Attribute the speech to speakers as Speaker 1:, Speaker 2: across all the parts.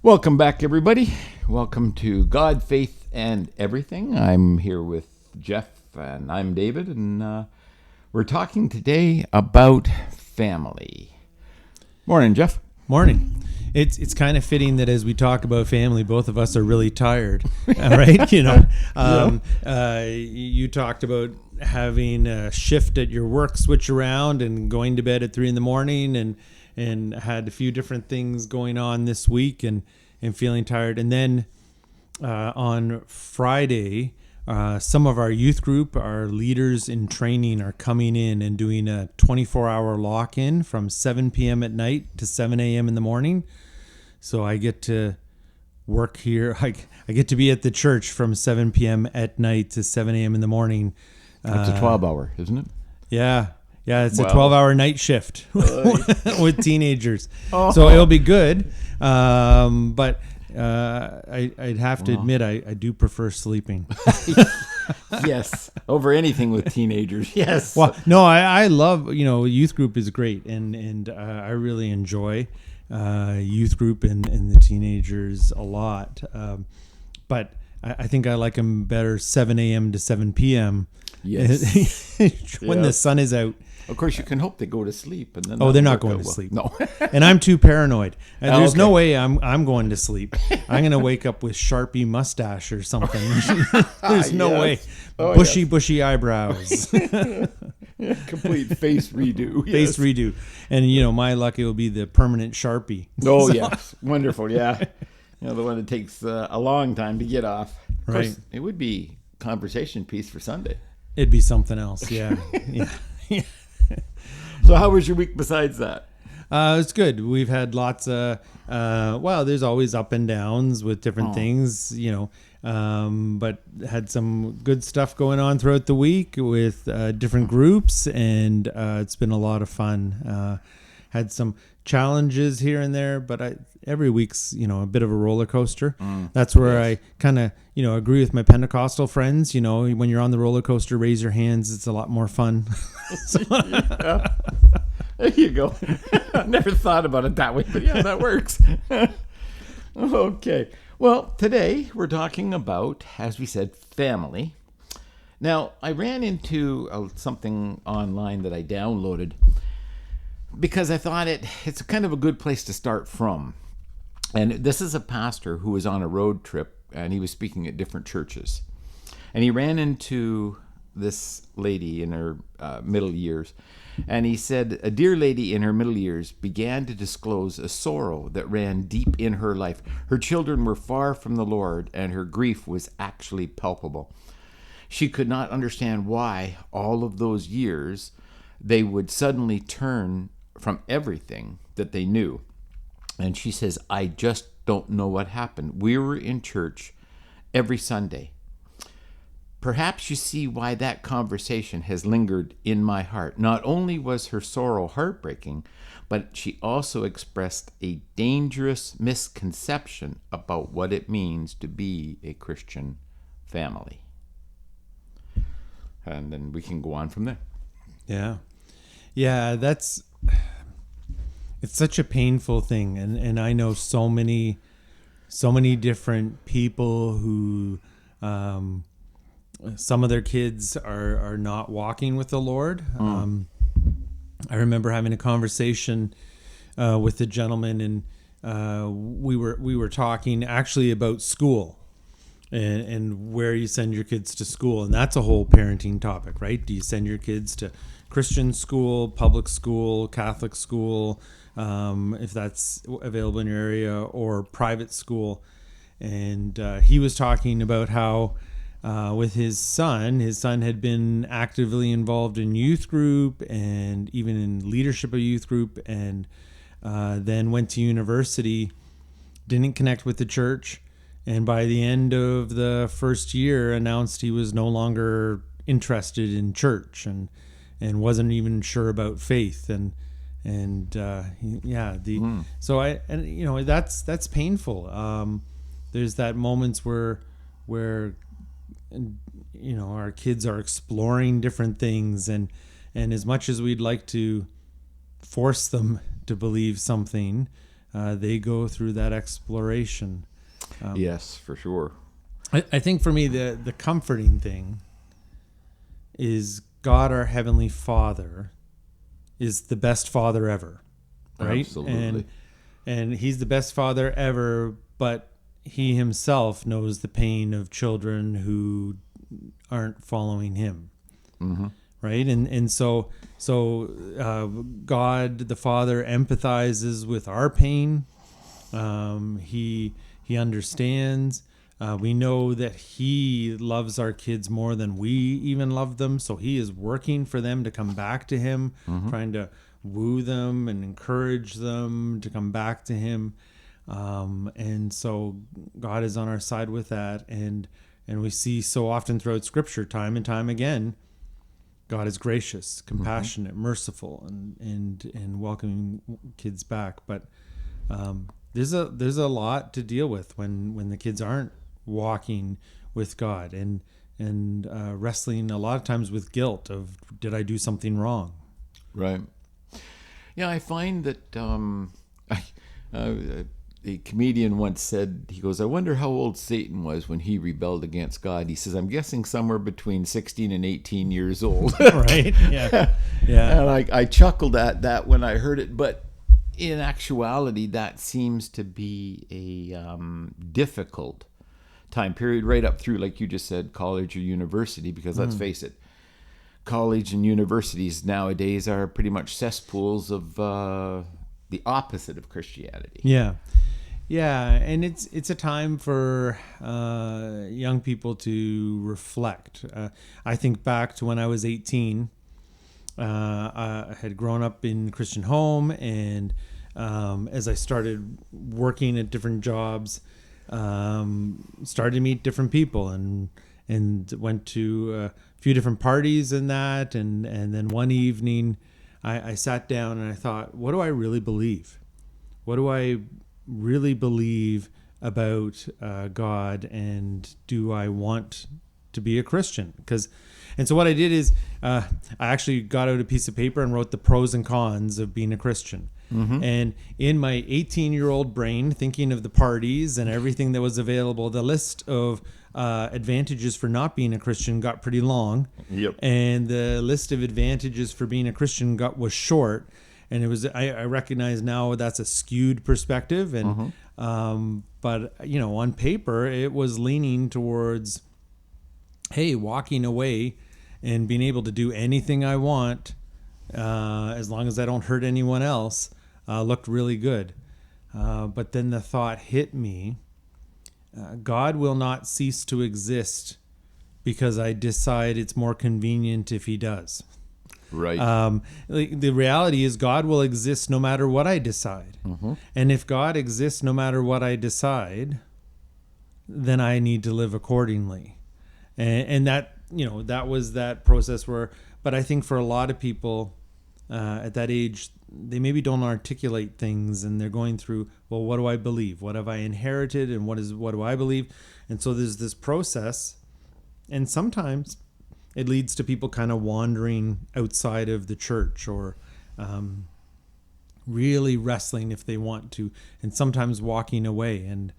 Speaker 1: Welcome back, everybody. Welcome to God, Faith, and Everything. I'm here with Jeff, and I'm David, and we're talking today about family. Morning, Jeff.
Speaker 2: Morning. It's kind of fitting that as we talk about family, both of us are really tired, right? You talked about having a shift at your work switch around and going to bed at 3 a.m. and had a few different things going on this week and feeling tired. And then on Friday, some of our youth group, our leaders in training, are coming in and doing a 24-hour lock-in from 7 p.m. at night to 7 a.m. in the morning. So I get to work here. I get to be at the church from 7 p.m. at night to 7 a.m. in the morning.
Speaker 1: That's a 12-hour, isn't it?
Speaker 2: Yeah, it's
Speaker 1: Wow.
Speaker 2: a 12-hour night shift with teenagers.
Speaker 1: Oh.
Speaker 2: So it'll be good. But I'd have to admit I do prefer sleeping.
Speaker 1: Yes, over anything with teenagers. Yes.
Speaker 2: Well, no, I love, youth group is great. And I really enjoy youth group and the teenagers a lot. But I think I like them better 7 a.m. to 7 p.m.
Speaker 1: Yes.
Speaker 2: when the sun is out.
Speaker 1: Of course, you can hope they go to sleep, and then
Speaker 2: Oh, they're not
Speaker 1: that'll
Speaker 2: going
Speaker 1: work
Speaker 2: to
Speaker 1: out
Speaker 2: sleep.
Speaker 1: well. No.
Speaker 2: And I'm too paranoid. There's
Speaker 1: Okay.
Speaker 2: no way I'm going to sleep. I'm going to wake up with Sharpie mustache or something. There's no
Speaker 1: Yes.
Speaker 2: way.
Speaker 1: Oh,
Speaker 2: Bushy eyebrows.
Speaker 1: Complete face redo.
Speaker 2: Face redo. And, my luck, it will be the permanent Sharpie.
Speaker 1: Oh,
Speaker 2: So-
Speaker 1: yes. Wonderful. Yeah. The one that takes a long time to get off. Of course,
Speaker 2: Right.
Speaker 1: it would be conversation piece for Sunday.
Speaker 2: It'd be something else. Yeah. Yeah.
Speaker 1: So how was your week besides that?
Speaker 2: It's good. We've had lots of, there's always up and downs with different things, but had some good stuff going on throughout the week with different groups, and it's been a lot of fun. Had some challenges here and there, but every week's, a bit of a roller coaster. That's where I kind of, agree with my Pentecostal friends. When you're on the roller coaster, raise your hands. It's a lot more fun.
Speaker 1: Yeah. There you go. I never thought about it that way, but yeah, that works. Okay. Well, today we're talking about, as we said, family. Now, I ran into something online that I downloaded because I thought it's kind of a good place to start from. And this is a pastor who was on a road trip, and he was speaking at different churches. And he ran into this lady in her middle years. And he said, a dear lady in her middle years began to disclose a sorrow that ran deep in her life. Her children were far from the Lord, and her grief was actually palpable. She could not understand why all of those years they would suddenly turn from everything that they knew. And she says, I just don't know what happened. We were in church every Sunday. Perhaps you see why that conversation has lingered in my heart. Not only was her sorrow heartbreaking, but she also expressed a dangerous misconception about what it means to be a Christian family. And then we can go on from there.
Speaker 2: Yeah. Yeah, it's such a painful thing. And I know so many different people who, some of their kids are not walking with the Lord. I remember having a conversation with a gentleman, and we were talking actually about school and where you send your kids to school, and that's a whole parenting topic, right? Do you send your kids to Christian school, public school, Catholic school, if that's available in your area, or private school? And he was talking about how with his son had been actively involved in youth group and even in leadership of youth group, and then went to university, didn't connect with the church, and by the end of the first year announced he was no longer interested in church and wasn't even sure about faith, so that's painful. There's that moments where our kids are exploring different things, and as much as we'd like to force them to believe something, they go through that exploration.
Speaker 1: Yes, for sure.
Speaker 2: I think for me, the comforting thing is God, our Heavenly Father, is the best Father ever, right?
Speaker 1: Absolutely.
Speaker 2: And He's the best Father ever, but He Himself knows the pain of children who aren't following Him, right? And so God the Father empathizes with our pain. He understands. We know that He loves our kids more than we even love them. So He is working for them to come back to Him, trying to woo them and encourage them to come back to Him. And so God is on our side with that. And we see so often throughout Scripture, time and time again, God is gracious, compassionate, merciful, and welcoming kids back. But there's a lot to deal with when the kids aren't walking with God and wrestling a lot of times with guilt of, did I do something wrong?
Speaker 1: Right. Yeah, I find that a comedian once said, he goes, I wonder how old Satan was when he rebelled against God. He says, I'm guessing somewhere between 16 and 18 years old.
Speaker 2: Right? Yeah. Yeah.
Speaker 1: And I chuckled at that when I heard it, but in actuality, that seems to be a difficult time period right up through, like you just said, college or university, because let's face it, college and universities nowadays are pretty much cesspools of the opposite of Christianity.
Speaker 2: Yeah. Yeah, and it's a time for young people to reflect. I think back to when I was 18. I had grown up in a Christian home, and as I started working at different jobs, started to meet different people, and went to a few different parties and that, and then one evening I sat down and I thought, what do I really believe? What do I really believe about God, and do I want to be a Christian? And so what I did is I actually got out a piece of paper and wrote the pros and cons of being a Christian. And in my 18-year-old brain, thinking of the parties and everything that was available, the list of advantages for not being a Christian got pretty long.
Speaker 1: Yep.
Speaker 2: And the list of advantages for being a Christian was short. And it was, I recognize now that's a skewed perspective. And but on paper, it was leaning towards, hey, walking away and being able to do anything I want, as long as I don't hurt anyone else, looked really good. But then the thought hit me, God will not cease to exist because I decide it's more convenient if He does.
Speaker 1: Right.
Speaker 2: The reality is God will exist no matter what I decide. And if God exists no matter what I decide, then I need to live accordingly. And that, that was that process but I think for a lot of people at that age, they maybe don't articulate things, and they're going through, well, what do I believe? What have I inherited? And what do I believe? And so there's this process, and sometimes it leads to people kind of wandering outside of the church, or really wrestling if they want to, and sometimes walking away. And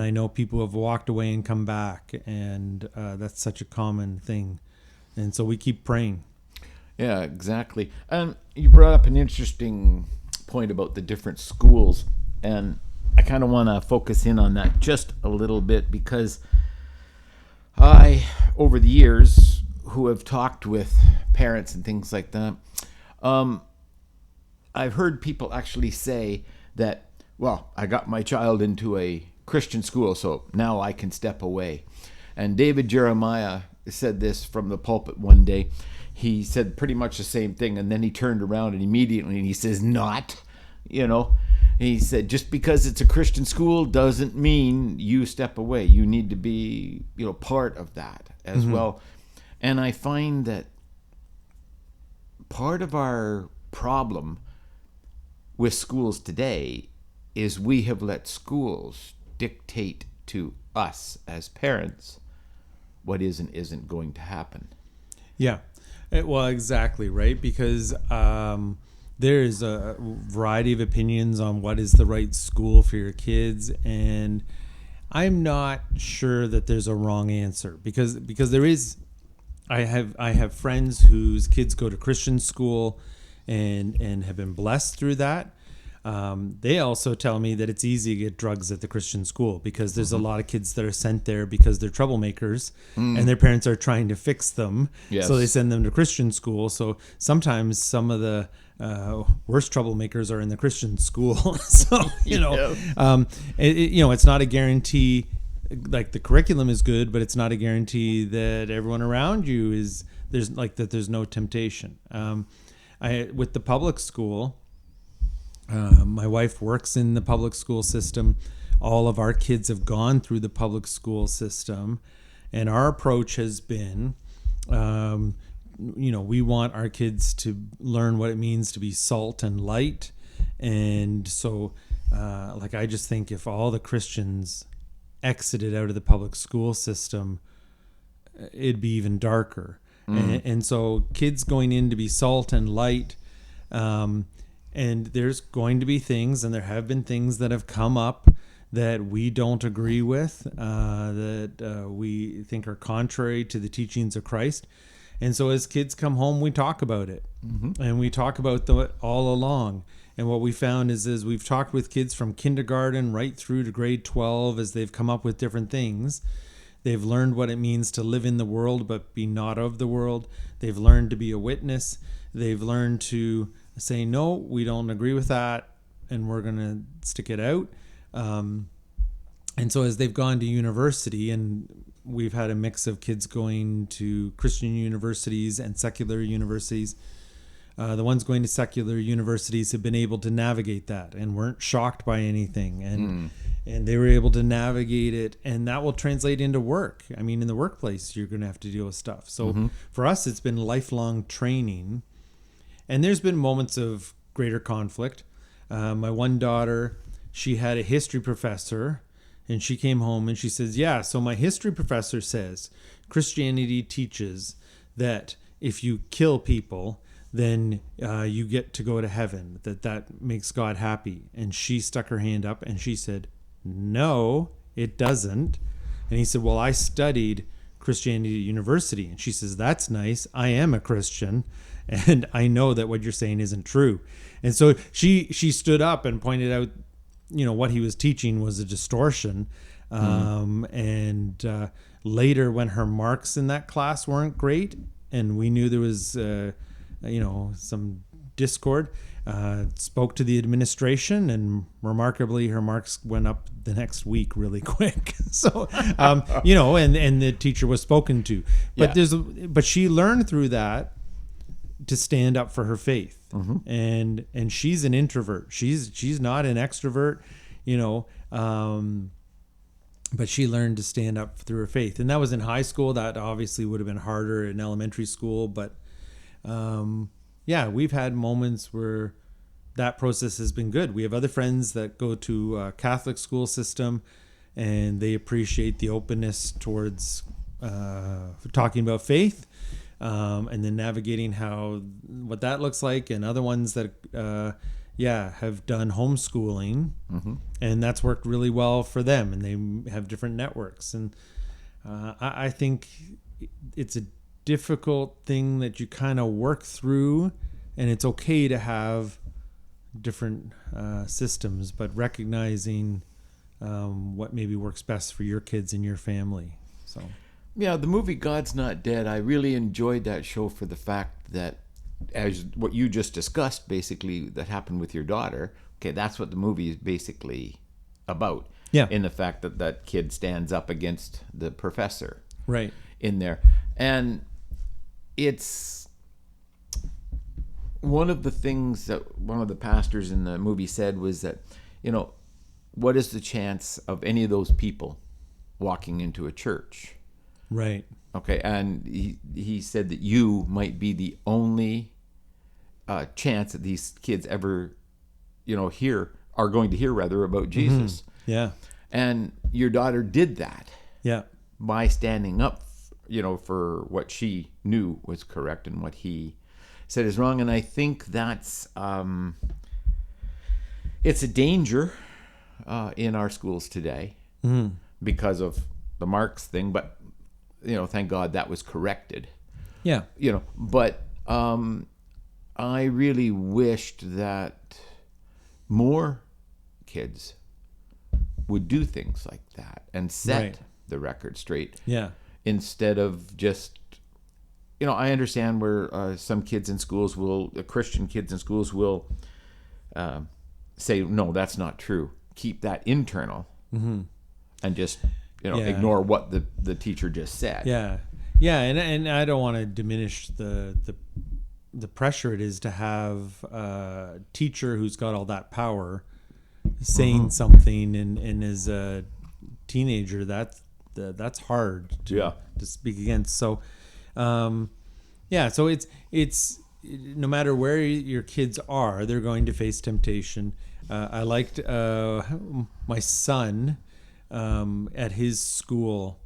Speaker 2: I know people have walked away and come back, and that's such a common thing. And so we keep praying.
Speaker 1: Yeah, exactly. And you brought up an interesting point about the different schools, and I kind of want to focus in on that just a little bit, because I, over the years, who have talked with parents and things like that, I've heard people actually say that, well, I got my child into a Christian school, so now I can step away. And David Jeremiah said this from the pulpit one day. He said pretty much the same thing, and then he turned around and immediately he says, not, he said, just because it's a Christian school doesn't mean you step away. You need to be, part of that as well. And I find that part of our problem with schools today is we have let schools dictate to us as parents what is and isn't going to happen.
Speaker 2: Yeah. Well, exactly, right? Because there's a variety of opinions on what is the right school for your kids, and I'm not sure that there's a wrong answer because there is. I have friends whose kids go to Christian school and have been blessed through that. They also tell me that it's easy to get drugs at the Christian school because there's a lot of kids that are sent there because they're troublemakers and their parents are trying to fix them.
Speaker 1: Yes.
Speaker 2: So they send them to Christian school. So sometimes some of the worst troublemakers are in the Christian school. So, it's not a guarantee. Like the curriculum is good, but it's not a guarantee that everyone around you there's no temptation. With the public school, my wife works in the public school system. All of our kids have gone through the public school system, and our approach has been, we want our kids to learn what it means to be salt and light. And so, I just think if all the Christians exited out of the public school system, it'd be even darker. And so kids going in to be salt and light, and there's going to be things, and there have been things that have come up that we don't agree with, that we think are contrary to the teachings of Christ. And so as kids come home, we talk about it, and we talk about it all along. And what we found is we've talked with kids from kindergarten right through to grade 12 as they've come up with different things. They've learned what it means to live in the world but be not of the world. They've learned to be a witness. They've learned to say, no, we don't agree with that, and we're going to stick it out. And so as they've gone to university, and we've had a mix of kids going to Christian universities and secular universities, the ones going to secular universities have been able to navigate that and weren't shocked by anything. And they were able to navigate it, and that will translate into work. I mean, in the workplace, you're going to have to deal with stuff. So for us, it's been lifelong training. And there's been moments of greater conflict. My one daughter, she had a history professor, and she came home and she says, yeah, so my history professor says Christianity teaches that if you kill people, then you get to go to heaven, that makes God happy. And she stuck her hand up and she said, no, it doesn't. And he said, well, I studied Christianity at university. And she says, that's nice. I am a Christian, and I know that what you're saying isn't true. And so she stood up and pointed out, what he was teaching was a distortion. And later, when her marks in that class weren't great, and we knew there was some discord, spoke to the administration, and remarkably her marks went up the next week really quick. So and the teacher was spoken to, but but she learned through that to stand up for her faith. And she's an introvert, she's not an extrovert, but she learned to stand up through her faith. And that was in high school. That obviously would have been harder in elementary school, but we've had moments where that process has been good. We have other friends that go to a Catholic school system, and they appreciate the openness towards talking about faith, and then navigating what that looks like. And other ones that have done homeschooling, and that's worked really well for them, and they have different networks. And I think it's a difficult thing that you kind of work through, and it's okay to have different systems, but recognizing what maybe works best for your kids and your family. So
Speaker 1: yeah, the movie God's Not Dead, I really enjoyed that show for the fact that, as what you just discussed, basically that happened with your daughter, okay, that's what the movie is basically about.
Speaker 2: Yeah.
Speaker 1: In the fact that kid stands up against the professor,
Speaker 2: right,
Speaker 1: in there. And it's one of the things that one of the pastors in the movie said was that, what is the chance of any of those people walking into a church?
Speaker 2: Right.
Speaker 1: Okay, and he said that you might be the only chance that these kids ever, are going to hear rather about Jesus.
Speaker 2: Yeah.
Speaker 1: And your daughter did that.
Speaker 2: Yeah.
Speaker 1: By standing up, for what she knew was correct and what he said is wrong. And I think that's it's a danger in our schools today because of the Marx thing. But thank God that was corrected.
Speaker 2: Yeah.
Speaker 1: But I really wished that more kids would do things like that and set
Speaker 2: Right.
Speaker 1: the record straight.
Speaker 2: Yeah.
Speaker 1: Instead of just, I understand where some kids in schools Christian kids in schools will say, no, that's not true. Keep that internal and just, ignore what the teacher just said.
Speaker 2: Yeah. Yeah. And I don't want to diminish the pressure it is to have a teacher who's got all that power saying something and as a teenager, that's hard to speak against. So, so it's no matter where your kids are, they're going to face temptation. I liked my son at his school.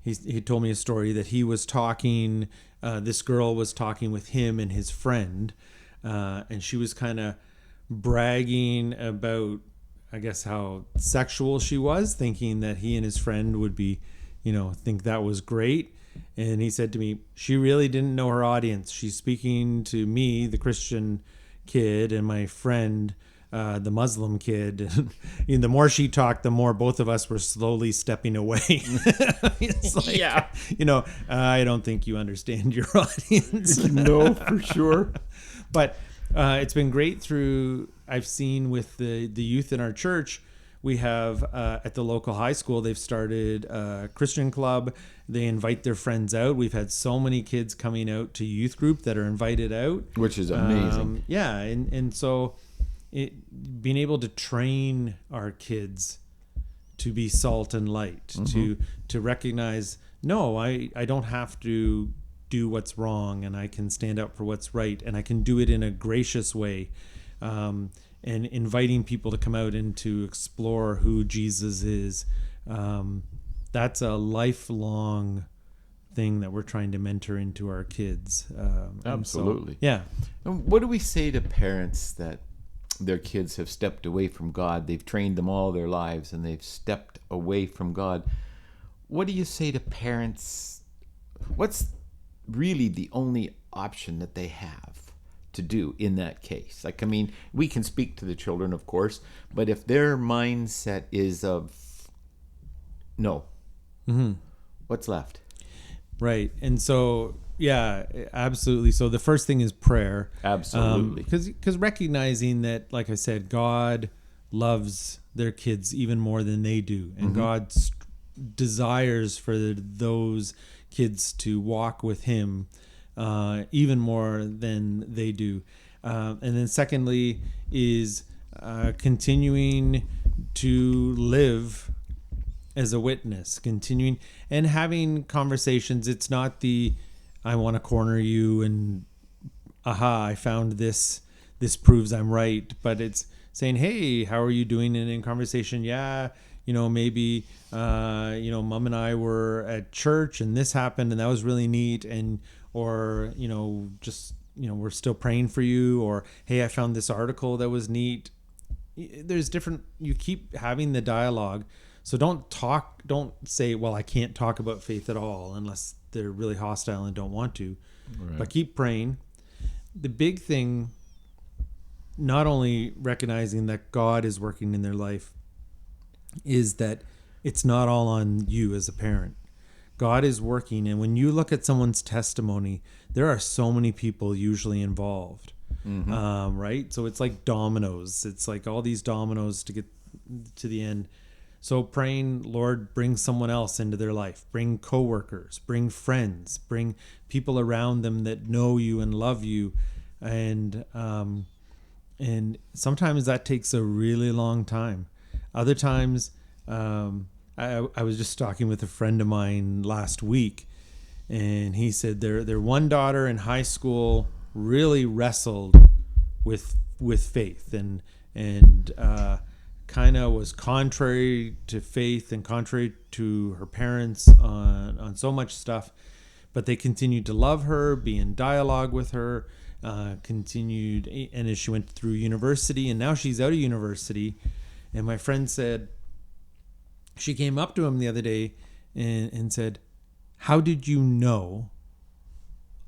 Speaker 2: He told me a story that he was talking. This girl was talking with him and his friend, and she was kind of bragging about, I guess, how sexual she was, thinking that he and his friend would be, think that was great. And he said to me, she really didn't know her audience. She's speaking to me, the Christian kid, and my friend, the Muslim kid. And the more she talked, the more both of us were slowly stepping away. It's like, I don't think you understand your audience.
Speaker 1: No, for sure.
Speaker 2: But it's been great I've seen with the youth in our church. We have at the local high school, they've started a Christian club. They invite their friends out. We've had so many kids coming out to youth group that are invited out.
Speaker 1: Which is amazing.
Speaker 2: And so being able to train our kids to be salt and light, to recognize, no, I don't have to do what's wrong, and I can stand up for what's right, and I can do it in a gracious way, and inviting people to come out and to explore who Jesus is. That's a lifelong thing that we're trying to mentor into our kids.
Speaker 1: Absolutely.
Speaker 2: Yeah.
Speaker 1: And what do we say to parents that their kids have stepped away from God? They've trained them all their lives and they've stepped away from God. What do you say to parents? What's really the only option that they have to do in that case? Like, I mean, we can speak to the children, of course, but if their mindset is of no, what's left?
Speaker 2: Right. And so, yeah, absolutely. So the first thing is prayer.
Speaker 1: Absolutely.
Speaker 2: Because recognizing that, like I said, God loves their kids even more than they do. And God desires for those kids to walk with him even more than they do. And then secondly is continuing to live as a witness, continuing and having conversations. It's not I want to corner you and I found this proves I'm right, but it's saying, hey, how are you doing? And in conversation, maybe mom and I were at church and this happened and that was really neat, and or we're still praying for you, or hey, I found this article that was neat. There's different, you keep having the dialogue. So don't say, well, I can't talk about faith at all unless they're really hostile and don't want to. Right. But keep praying. The big thing, not only recognizing that God is working in their life, is that it's not all on you as a parent. God is working. And when you look at someone's testimony, there are so many people usually involved. Right? So it's like dominoes. It's like all these dominoes to get to the end. So praying, Lord, bring someone else into their life, bring coworkers, bring friends, bring people around them that know you and love you. And sometimes that takes a really long time. Other times, I was just talking with a friend of mine last week, and he said their one daughter in high school really wrestled with faith and kind of was contrary to faith and contrary to her parents on so much stuff, but they continued to love her, be in dialogue with her, continued, and as she went through university, and now she's out of university. And my friend said, she came up to him the other day and said, "How did you know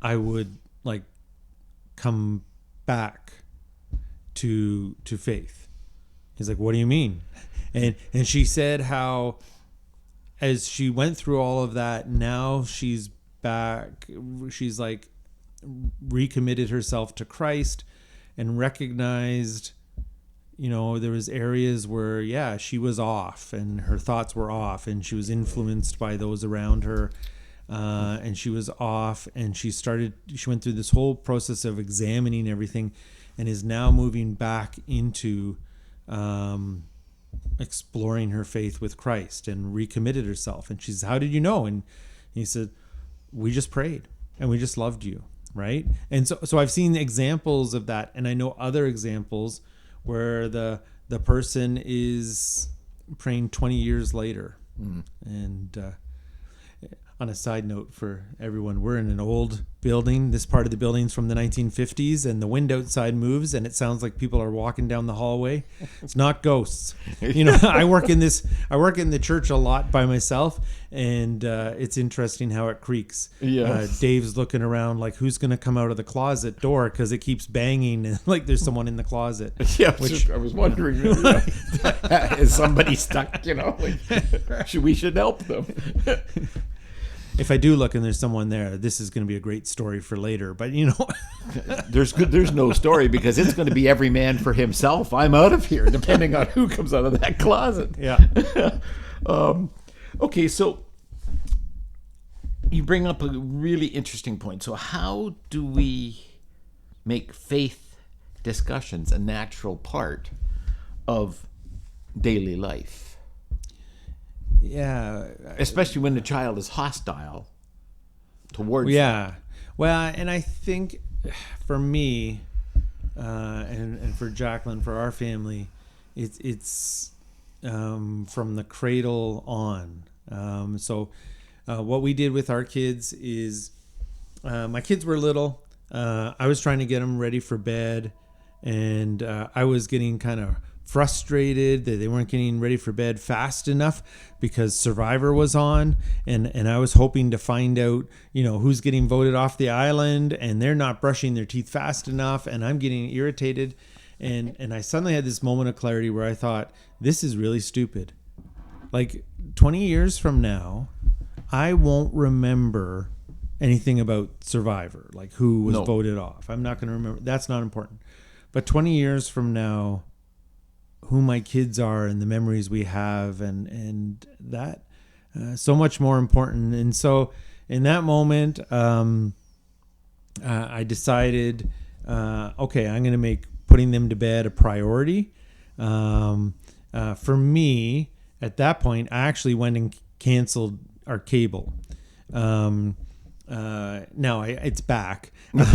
Speaker 2: I would like come back to faith?" He's like, "What do you mean?" And she said how as she went through all of that, now she's back. She's like recommitted herself to Christ and recognized, there was areas where, she was off and her thoughts were off and she was influenced by those around her. And she was off, and she went through this whole process of examining everything and is now moving back into exploring her faith with Christ and recommitted herself. And she said, "How did you know?" And he said, "We just prayed and we just loved you." Right. And so I've seen examples of that. And I know other examples where the person is praying 20 years later. And on a side note for everyone, we're in an old building. This part of the building's from the 1950s, and the wind outside moves, and it sounds like people are walking down the hallway. It's not ghosts. I work in the church a lot by myself, and it's interesting how it creaks.
Speaker 1: Yes.
Speaker 2: Dave's looking around like, who's going to come out of the closet door, because it keeps banging and like there's someone in the closet.
Speaker 1: Yeah, I was wondering, is somebody stuck? We should help them.
Speaker 2: If I do look and there's someone there, this is going to be a great story for later. But
Speaker 1: there's no story, because it's going to be every man for himself. I'm out of here, depending on who comes out of that closet.
Speaker 2: Yeah.
Speaker 1: Okay, so you bring up a really interesting point. So how do we make faith discussions a natural part of daily life?
Speaker 2: Yeah.
Speaker 1: Especially when the child is hostile towards
Speaker 2: Yeah. Well, and I think for me, and for Jacqueline, for our family, it's from the cradle on. So what we did with our kids is, my kids were little. I was trying to get them ready for bed, and I was getting kind of frustrated that they weren't getting ready for bed fast enough because Survivor was on, and I was hoping to find out, who's getting voted off the island, and they're not brushing their teeth fast enough, and I'm getting irritated, and I suddenly had this moment of clarity where I thought, this is really stupid. Like 20 years from now, I won't remember anything about Survivor, like who was voted off. I'm not going to remember. That's not important. But 20 years from now, who my kids are and the memories we have, and that so much more important. And so in that moment, I decided, okay, I'm going to make putting them to bed a priority. For me, at that point, I actually went and canceled our cable. Now it's back, but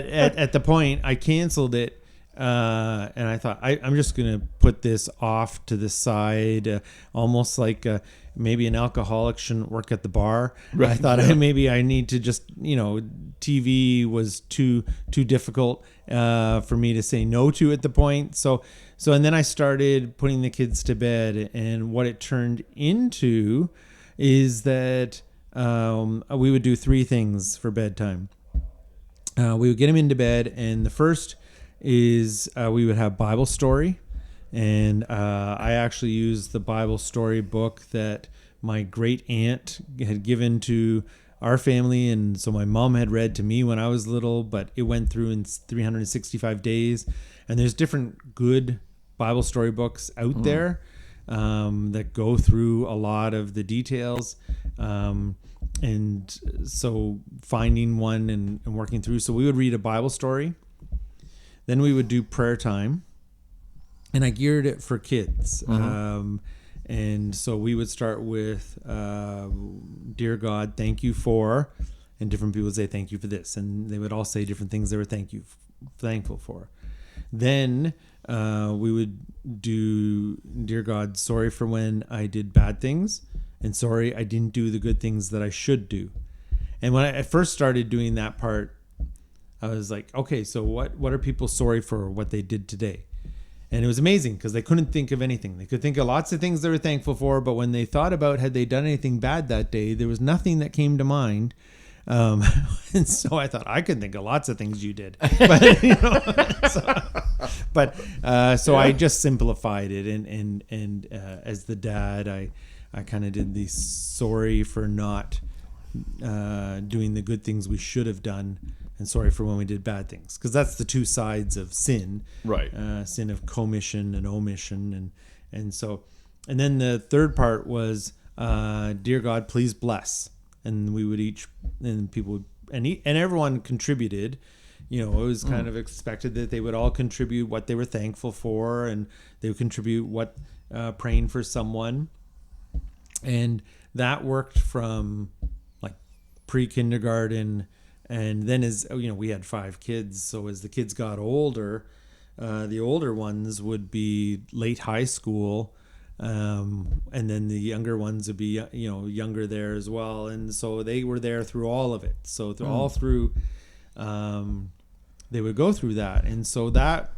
Speaker 2: at the point I canceled it. And I thought, I'm just going to put this off to the side, almost like maybe an alcoholic shouldn't work at the bar. Right. I thought maybe I need to just, TV was too difficult for me to say no to at the point. So and then I started putting the kids to bed, and what it turned into is that we would do three things for bedtime. We would get them into bed, and the first is we would have Bible story, and I actually used the Bible story book that my great aunt had given to our family, and so my mom had read to me when I was little, but it went through in 365 days, and there's different good Bible story books out there that go through a lot of the details, and so finding one and working through. So we would read a Bible story. Then we would do prayer time, and I geared it for kids. And so we would start with, Dear God, thank you for, and different people would say, thank you for this. And they would all say different things they were thankful for. Then we would do, Dear God, sorry for when I did bad things, and sorry I didn't do the good things that I should do. And when I first started doing that part, I was like, okay, so what are people sorry for what they did today? And it was amazing because they couldn't think of anything. They could think of lots of things they were thankful for, but when they thought about had they done anything bad that day, there was nothing that came to mind. And so I thought I could think of lots of things you did, but so I just simplified it, and as the dad, I kind of did the sorry for not doing the good things we should have done, and sorry for when we did bad things, because that's the two sides of sin,
Speaker 1: Right.
Speaker 2: Sin of commission and omission, and then the third part was, dear God, please bless, and we would each, and people would, and everyone contributed. It was kind of expected that they would all contribute what they were thankful for, and they would contribute what praying for someone, and that worked from like pre-kindergarten. And then as we had 5 kids, so as the kids got older, the older ones would be late high school, and then the younger ones would be younger there as well, and so they were there through all of it. So all through, they would go through that, and so that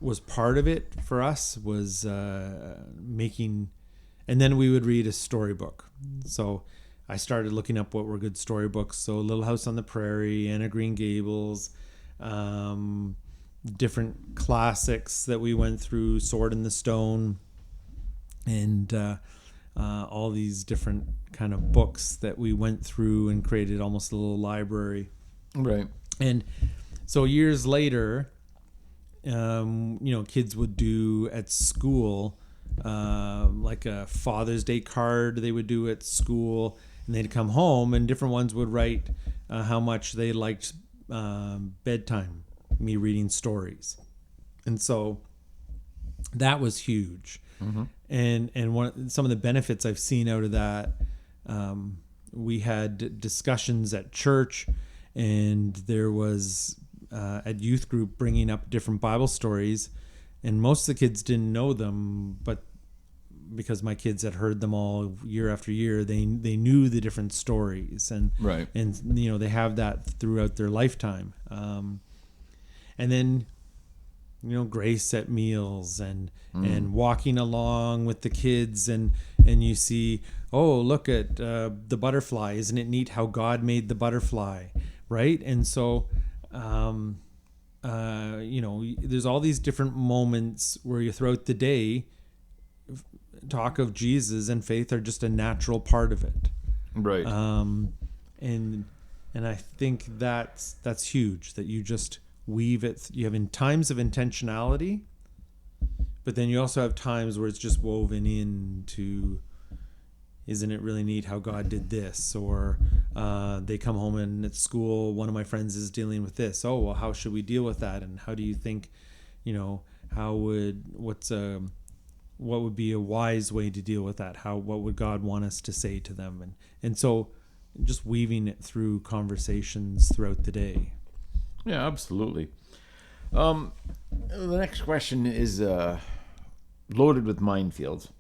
Speaker 2: was part of it for us, was making, and then we would read a storybook. So I started looking up what were good storybooks. So Little House on the Prairie, Anne of Green Gables, different classics that we went through, Sword in the Stone, and all these different kind of books that we went through and created almost a little library.
Speaker 1: Right.
Speaker 2: And so years later, kids would do at school, like a Father's Day card they would do at school. And they'd come home, and different ones would write how much they liked bedtime, me reading stories. And so that was huge. Mm-hmm. And some of the benefits I've seen out of that, we had discussions at church, and there was at youth group bringing up different Bible stories. And most of the kids didn't know them, but because my kids had heard them all year after year, they knew the different stories, and
Speaker 1: right,
Speaker 2: and they have that throughout their lifetime. And then grace at meals, and walking along with the kids, and you see, oh, look at the butterfly, isn't it neat how God made the butterfly, right? And so there's all these different moments where you throughout the day talk of Jesus and faith are just a natural part of it,
Speaker 1: right?
Speaker 2: And I think that's huge, that you just weave it. You have in times of intentionality, but then you also have times where it's just woven into, isn't it really neat how God did this? Or they come home and at school, one of my friends is dealing with this. Oh, well, how should we deal with that? And how do you think, what would be a wise way to deal with that? What would God want us to say to them? And so just weaving it through conversations throughout the day.
Speaker 1: Yeah, absolutely. The next question is loaded with minefields.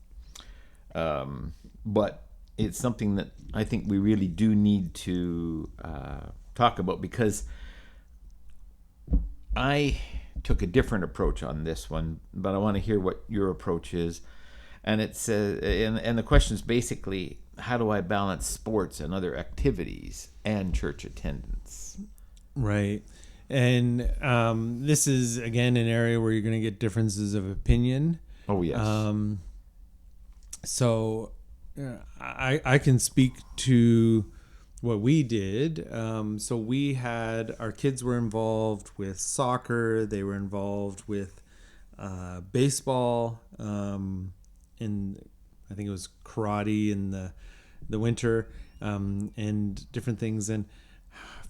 Speaker 1: But it's something that I think we really do need to talk about, because I took a different approach on this one, but I want to hear what your approach is. And it says, and the question is basically, how do I balance sports and other activities and church attendance?
Speaker 2: Right. And this is, again, an area where you're going to get differences of opinion.
Speaker 1: Oh, yes.
Speaker 2: So I can speak to what we did. So we had, our kids were involved with soccer. They were involved with baseball, and I think it was karate in the winter, and different things. And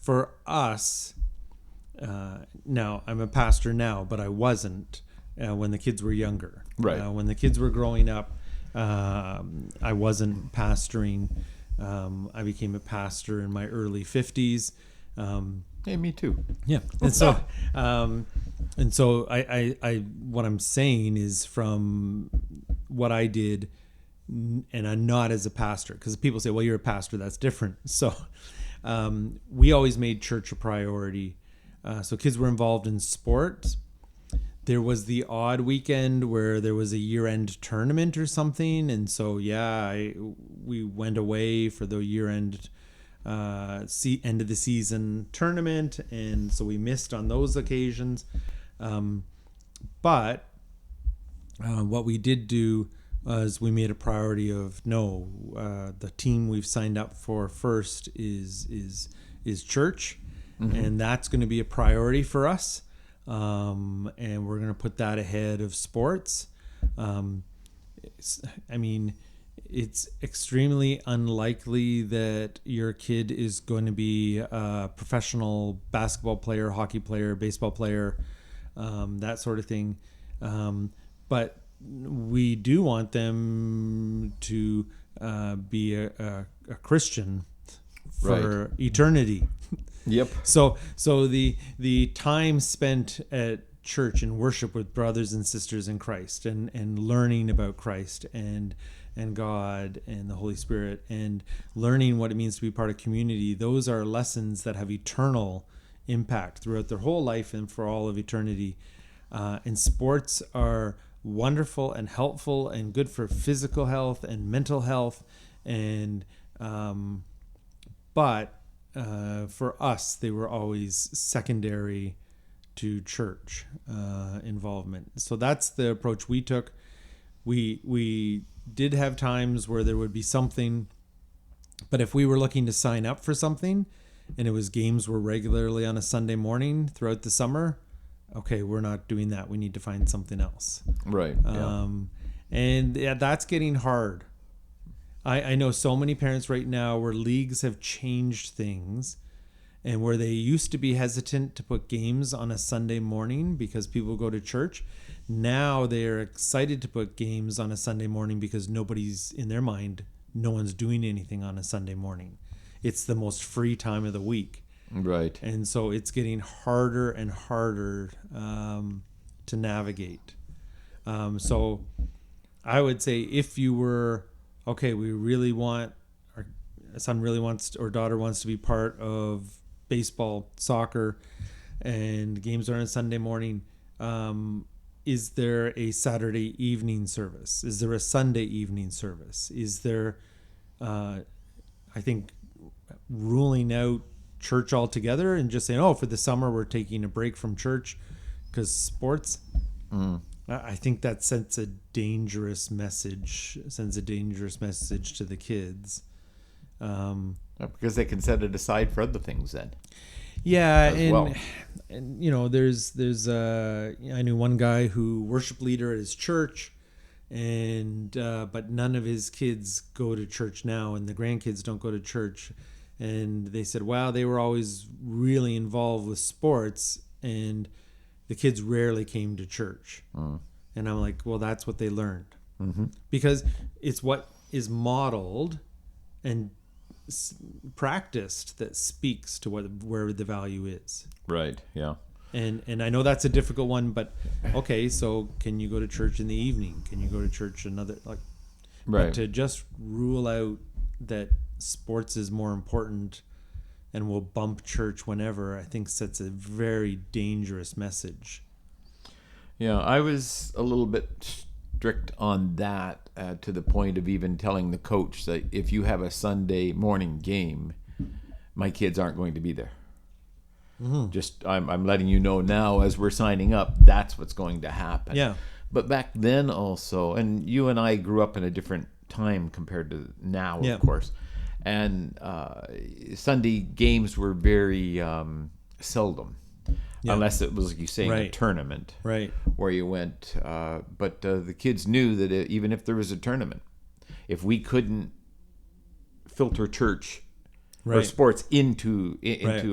Speaker 2: for us, now I'm a pastor now, but I wasn't when the kids were younger.
Speaker 1: Right.
Speaker 2: When the kids were growing up, I wasn't pastoring. I became a pastor in my early 50s.
Speaker 1: Hey, me too.
Speaker 2: Yeah. And so, I what I'm saying is from what I did, and I'm not as a pastor, because people say, well, you're a pastor, that's different. So, we always made church a priority. So kids were involved in sports. There was the odd weekend where there was a year-end tournament or something, and so we went away for the year-end end of the season tournament, and so we missed on those occasions. But what we did do was we made a priority of the team we've signed up for first is church, and that's going to be a priority for us. And we're going to put that ahead of sports. It's extremely unlikely that your kid is going to be a professional basketball player, hockey player, baseball player, that sort of thing. But we do want them to be a Christian for eternity.
Speaker 1: Yep.
Speaker 2: So the time spent at church and worship with brothers and sisters in Christ, and learning about Christ and God and the Holy Spirit, and learning what it means to be part of community, those are lessons that have eternal impact throughout their whole life and for all of eternity. And sports are wonderful and helpful and good for physical health and mental health, and but for us, they were always secondary to church involvement. So that's the approach we took. We did have times where there would be something, but if we were looking to sign up for something and it was games were regularly on a Sunday morning throughout the summer, okay, we're not doing that. We need to find something else.
Speaker 1: Right.
Speaker 2: And that's getting hard. I know so many parents right now where leagues have changed things, and where they used to be hesitant to put games on a Sunday morning because people go to church. Now they're excited to put games on a Sunday morning because no one's doing anything on a Sunday morning. It's the most free time of the week.
Speaker 1: Right.
Speaker 2: And so it's getting harder and harder to navigate. So I would say if you were, okay, we really want, our son really wants, or daughter wants to be part of baseball, soccer, and games are on a Sunday morning, is there a Saturday evening service? Is there a Sunday evening service? Is there, I think, ruling out church altogether and just saying, for the summer we're taking a break from church because sports? I think that sends a dangerous message to the kids.
Speaker 1: Because they can set it aside for other things then.
Speaker 2: Yeah,
Speaker 1: well.
Speaker 2: And there's I knew one guy who worship leader at his church, and but none of his kids go to church now, and the grandkids don't go to church. And they said, wow, they were always really involved with sports, and the kids rarely came to church. And I'm like, well, that's what they learned. Because it's what is modeled and practiced that speaks to where the value is.
Speaker 1: Right. Yeah.
Speaker 2: And I know that's a difficult one, but okay, so can you go to church in the evening? Can you go to church right? But to just rule out that sports is more important and will bump church whenever, I think sets a very dangerous message.
Speaker 1: Yeah, I was a little bit strict on that to the point of even telling the coach that if you have a Sunday morning game, my kids aren't going to be there. Just I'm letting you know now as we're signing up, that's what's going to happen.
Speaker 2: Yeah.
Speaker 1: But back then also, and you and I grew up in a different time compared to now, of course. And Sunday games were very seldom, unless it was, like you saying, a tournament, where you went. But the kids knew that even if there was a tournament, if we couldn't filter church or sports into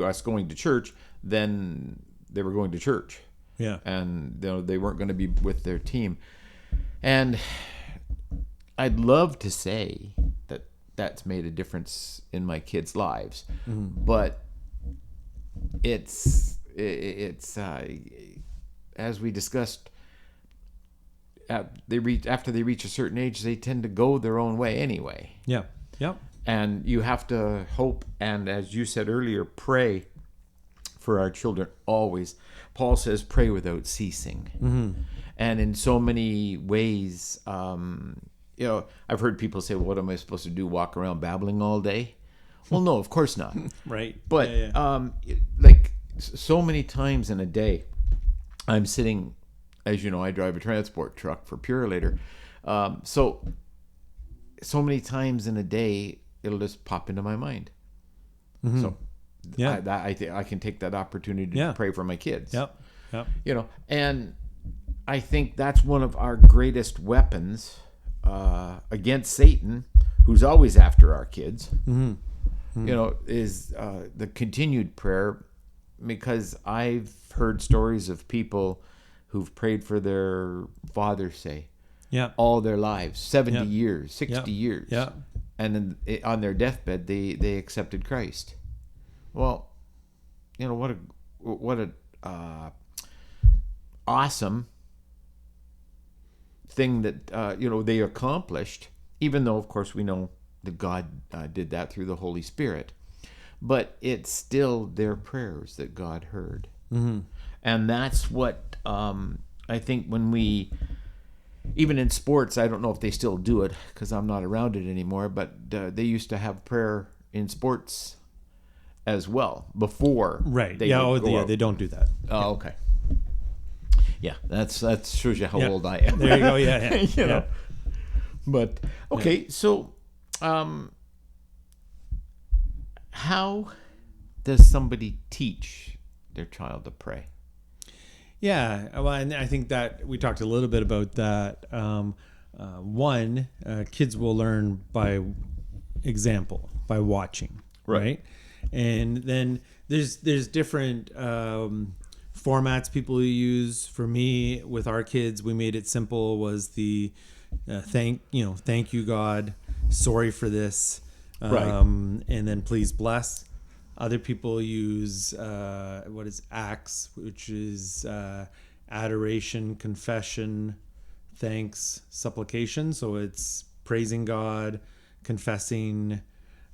Speaker 1: us going to church, then they were going to church.
Speaker 2: Yeah,
Speaker 1: and they weren't going to be with their team. And I'd love to say that that's made a difference in my kids' lives, but it's as we discussed, after they reach a certain age, they tend to go their own way anyway.
Speaker 2: Yeah. Yep.
Speaker 1: And you have to hope, and as you said earlier, pray for our children always. Paul says, pray without ceasing. And in so many ways, I've heard people say, well, what am I supposed to do? Walk around babbling all day? Well, no, of course not.
Speaker 2: Right.
Speaker 1: But so many times in a day, I'm sitting, as you know, I drive a transport truck for Purolator. So many times in a day, it'll just pop into my mind. So I think I can take that opportunity to pray for my kids.
Speaker 2: Yep.
Speaker 1: And I think that's one of our greatest weapons against Satan, who's always after our kids. Is the continued prayer, because I've heard stories of people who've prayed for their fathers, say, all their lives, 70 years, 60 years. And then on their deathbed, they accepted Christ. Well, what a awesome thing that they accomplished, even though, of course, we know that God did that through the Holy Spirit. But it's still their prayers that God heard. And that's what I think when we, even in sports, I don't know if they still do it because I'm not around it anymore, but they used to have prayer in sports as well before.
Speaker 2: Right.
Speaker 1: They
Speaker 2: they don't do that.
Speaker 1: Oh, okay. Yeah, that shows you how old I am.
Speaker 2: There you go. Yeah.
Speaker 1: know. But okay, so how does somebody teach their child to pray?
Speaker 2: Yeah, well, and I think that we talked a little bit about that. Kids will learn by example, by watching, right? And then there's different formats people use. For me, with our kids, we made it simple. Was the thank you God, sorry for this, and then please bless. Other people use what is ACTS, which is adoration, confession, thanks, supplication. So it's praising God, confessing,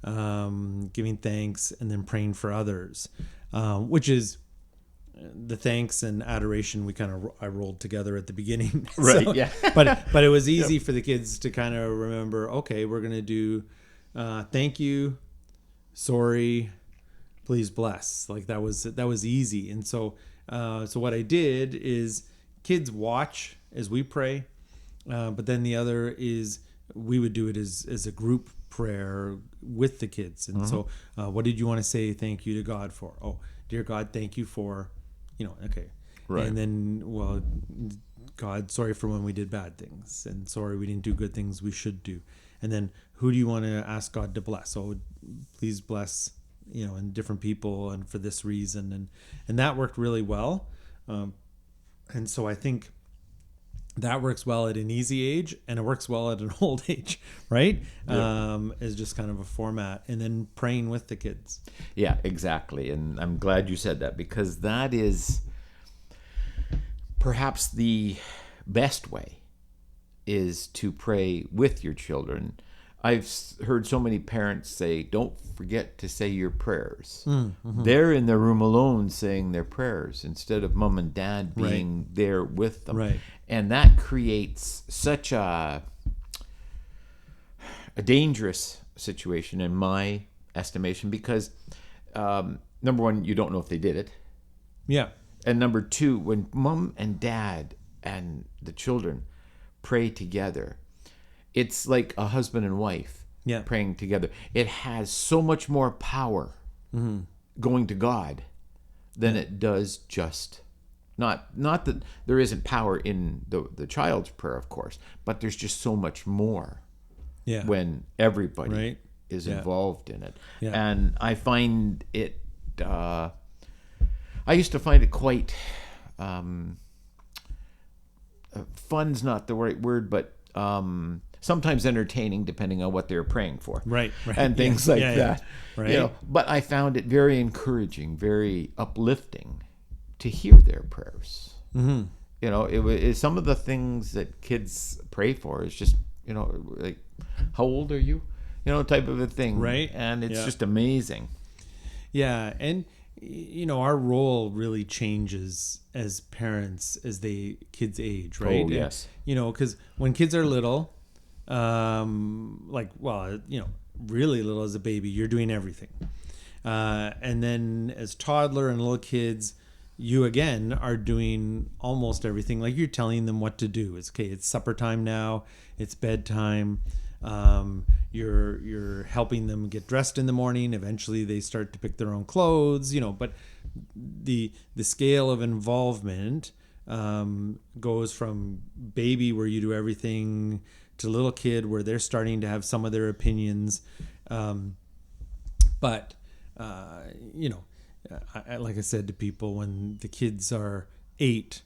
Speaker 2: giving thanks, and then praying for others, which is the thanks and adoration I rolled together at the beginning.
Speaker 1: Right.
Speaker 2: So,
Speaker 1: yeah.
Speaker 2: but it was easy for the kids to kind of remember, okay, we're going to do thank you, sorry, please bless. Like that was easy. And so what I did is kids watch as we pray, but then the other is we would do it as a group prayer with the kids. And so what did you want to say thank you to God for? Oh, dear God, thank you for, okay. Right. And then, well, God, sorry for when we did bad things, and sorry we didn't do good things we should do. And then who do you want to ask God to bless? Oh, please bless, and different people and for this reason. And that worked really well. And so I think that works well at an easy age and it works well at an old age, right? Yeah. Is just kind of a format, and then praying with the kids.
Speaker 1: Yeah, exactly. And I'm glad you said that, because that is perhaps the best way, is to pray with your children. I've heard so many parents say, don't forget to say your prayers. Mm-hmm. They're in their room alone saying their prayers instead of mom and dad being there with them.
Speaker 2: Right.
Speaker 1: And that creates such a dangerous situation in my estimation, because number one, you don't know if they did it.
Speaker 2: Yeah.
Speaker 1: And number two, when mom and dad and the children pray together, it's like a husband and wife praying together. It has so much more power going to God than it does just, not that there isn't power in the child's prayer, of course, but there's just so much more when everybody is involved in it. Yeah. And I find it, I used to find it quite, fun's not the right word, but sometimes entertaining, depending on what they're praying for,
Speaker 2: right,
Speaker 1: and things like that.
Speaker 2: Right.
Speaker 1: But I found it very encouraging, very uplifting to hear their prayers. Mm-hmm. It was some of the things that kids pray for is just like, how old are you? Type of a thing,
Speaker 2: right?
Speaker 1: And it's just amazing.
Speaker 2: Yeah, and our role really changes as parents as kids age, right?
Speaker 1: Oh, yes.
Speaker 2: Because when kids are little, really little as a baby, you're doing everything. And then as toddler and little kids, you again are doing almost everything. Like, you're telling them what to do. It's supper time now. It's bedtime. You're helping them get dressed in the morning. Eventually they start to pick their own clothes, but the scale of involvement goes from baby, where you do everything, to little kid, where they're starting to have some of their opinions. But like I said to people, when the kids are 8,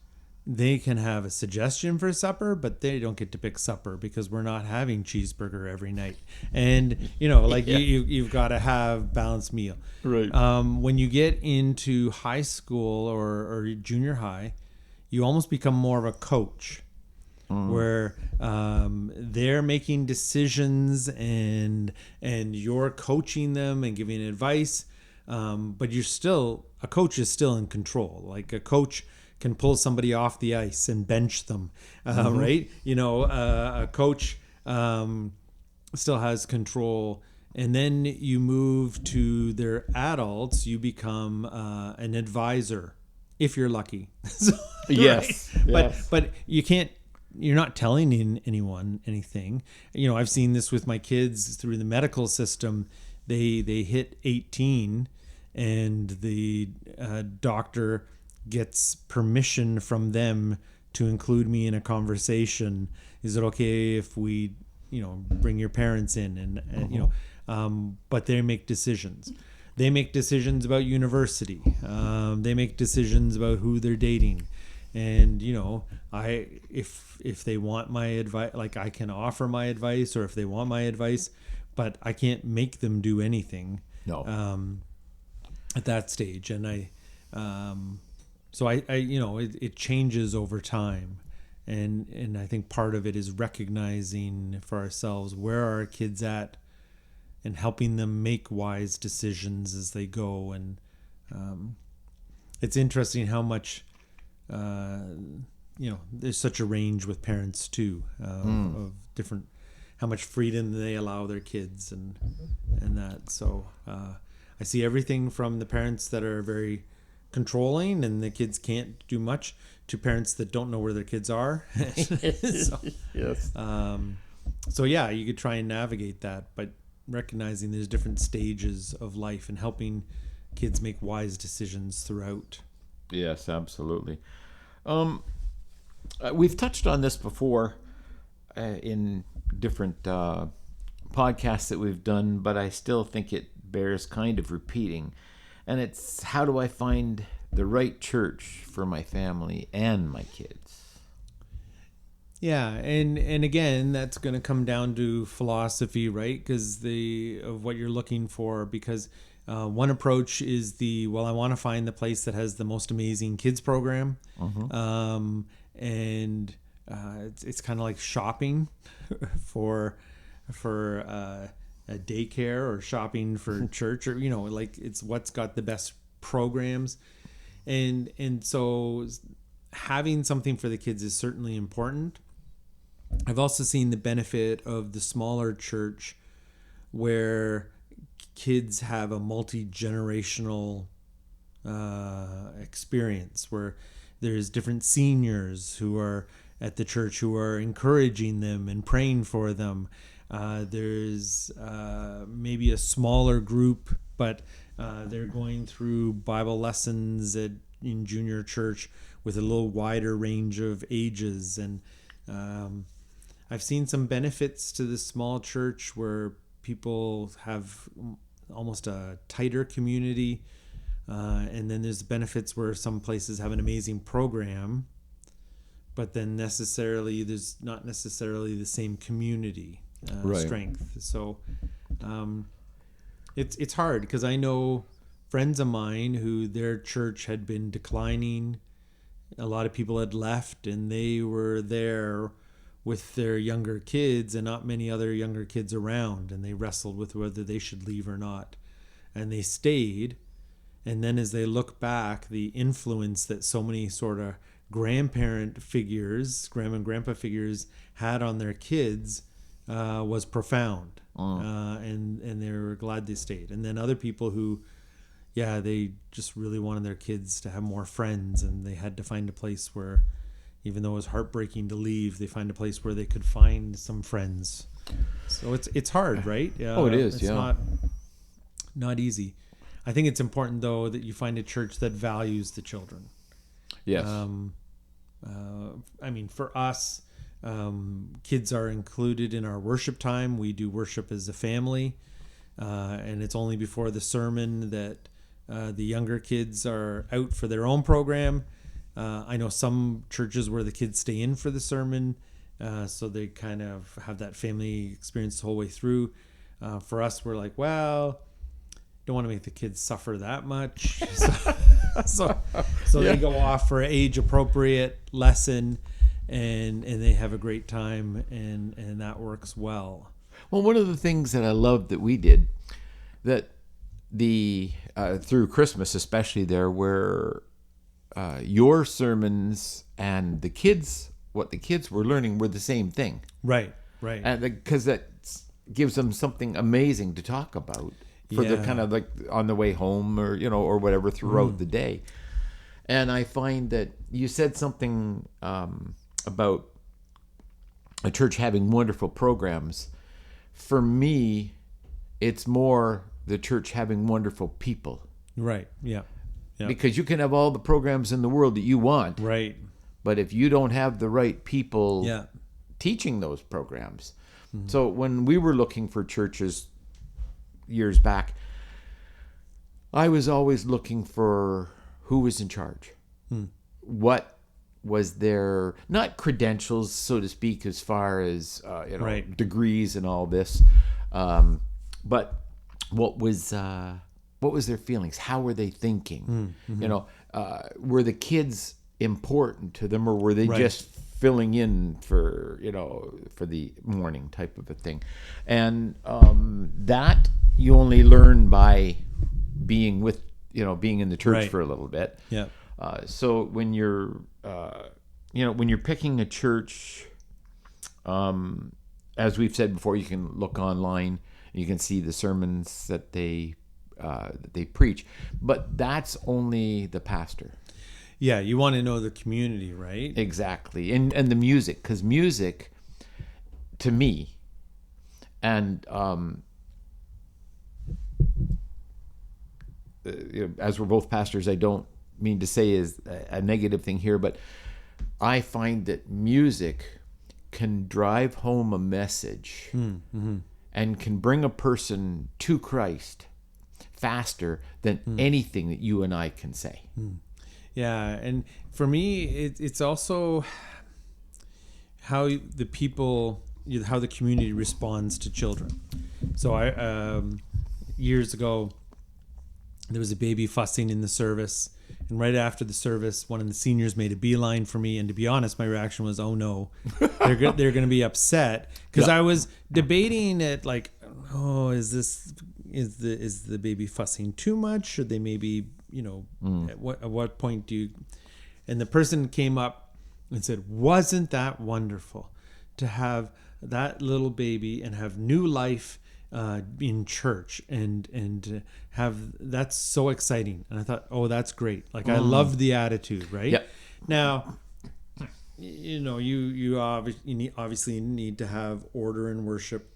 Speaker 2: they can have a suggestion for supper, but they don't get to pick supper, because we're not having cheeseburger every night. And, you've got to have balanced meal.
Speaker 1: Right.
Speaker 2: When you get into high school or junior high, you almost become more of a coach, where they're making decisions and you're coaching them and giving advice. But a coach is still in control. Like, a coach can pull somebody off the ice and bench them, right? A coach still has control. And then you move to their adults, you become an advisor, if you're lucky.
Speaker 1: Yes.
Speaker 2: Right?
Speaker 1: Yes.
Speaker 2: But you're not telling anyone anything. I've seen this with my kids through the medical system. They hit 18, and the doctor gets permission from them to include me in a conversation. Is it okay if we, bring your parents in? And but they make decisions. They make decisions about university. They make decisions about who they're dating. And if they want my advice, like, I can offer my advice, or if they want my advice, but I can't make them do anything.
Speaker 1: No.
Speaker 2: At that stage. And so it changes over time. And I think part of it is recognizing for ourselves where are our kids at, and helping them make wise decisions as they go. And it's interesting how much, there's such a range with parents too, of different, how much freedom they allow their kids and that. So I see everything from the parents that are very controlling and the kids can't do much, to parents that don't know where their kids are.
Speaker 1: Yes.
Speaker 2: So yeah, you could try and navigate that, but recognizing there's different stages of life and helping kids make wise decisions throughout.
Speaker 1: Yes, absolutely. We've touched on this before in different podcasts that we've done, but I still think it bears kind of repeating. And it's, how do I find the right church for my family and my kids?
Speaker 2: Yeah, and again, that's going to come down to philosophy, right? Because of what you're looking for. Because one approach is I want to find the place that has the most amazing kids program, and it's kind of like shopping for a daycare, or shopping for church, or like, it's what's got the best programs, and so having something for the kids is certainly important. I've also seen the benefit of the smaller church, where kids have a multi-generational experience, where there's different seniors who are at the church who are encouraging them and praying for them. There's maybe a smaller group, but they're going through Bible lessons in junior church with a little wider range of ages. And I've seen some benefits to the small church, where people have almost a tighter community. And then there's benefits where some places have an amazing program, but then there's not necessarily the same community strength. So it's hard, because I know friends of mine who their church had been declining. A lot of people had left, and they were there with their younger kids and not many other younger kids around, and they wrestled with whether they should leave or not. And they stayed, And then as they look back, the influence that so many sort of grandparent figures, grandma and grandpa figures, had on their kids was profound. And they were glad they stayed. And then other people who, yeah, they just really wanted their kids to have more friends, and they had to find a place where, even though it was heartbreaking to leave, they find a place where they could find some friends. So it's hard, right?
Speaker 1: Oh, it is.
Speaker 2: It's
Speaker 1: yeah.
Speaker 2: not easy. I think it's important though that you find a church that values the children.
Speaker 1: Yes.
Speaker 2: I mean, for us, kids are included in our worship time. We do worship as a family, and it's only before the sermon that the younger kids are out for their own program. I know some churches where the kids stay in for the sermon, so they kind of have that family experience the whole way through. For us, we're like, well, don't want to make the kids suffer that much. So they go off for age appropriate lesson, and they have a great time, and that works well.
Speaker 1: Well, one of the things that I loved that we did, that the through Christmas especially, there were your sermons and the kids, what the kids were learning were the same thing.
Speaker 2: Right.
Speaker 1: And because that gives them something amazing to talk about for the kind of like on the way home, or or whatever throughout the day. And I find that you said something about a church having wonderful programs. For me, it's more the church having wonderful people.
Speaker 2: Right. Yeah.
Speaker 1: Because you can have all the programs in the world that you want.
Speaker 2: Right.
Speaker 1: But if you don't have the right people
Speaker 2: Yeah.
Speaker 1: teaching those programs. So when we were looking for churches years back, I was always looking for who was in charge. What was their, not credentials, so to speak, as far as
Speaker 2: Right.
Speaker 1: degrees and all this, but what was their feelings? How were they thinking? Were the kids important to them, or were they
Speaker 2: Right.
Speaker 1: just filling in for for the morning type of a thing? And that you only learn by being being in the church
Speaker 2: Right.
Speaker 1: for a little bit.
Speaker 2: Yeah.
Speaker 1: So when you're when you're picking a church, as we've said before, you can look online and you can see the sermons that they preach, but that's only the pastor.
Speaker 2: Yeah. You want to know the community, right?
Speaker 1: Exactly. And the music, because music to me, and as we're both pastors, I don't mean to say is a negative thing here, but I find that music can drive home a message and can bring a person to Christ faster than anything that you and I can say.
Speaker 2: Yeah, and for me, it's also how the community responds to children. So I years ago, there was a baby fussing in the service, and right after the service, one of the seniors made a beeline for me. And to be honest, my reaction was, "Oh no, they're going to be upset," because I was debating it like, "Oh, is the baby fussing too much? Should they maybe?" At what point do you? And the person came up and said, "Wasn't that wonderful to have that little baby and have new life in church and have that's so exciting?" And I thought, "Oh, that's great!" Like I loved the attitude, right?
Speaker 1: Yep.
Speaker 2: Now, you obviously need to have order in worship.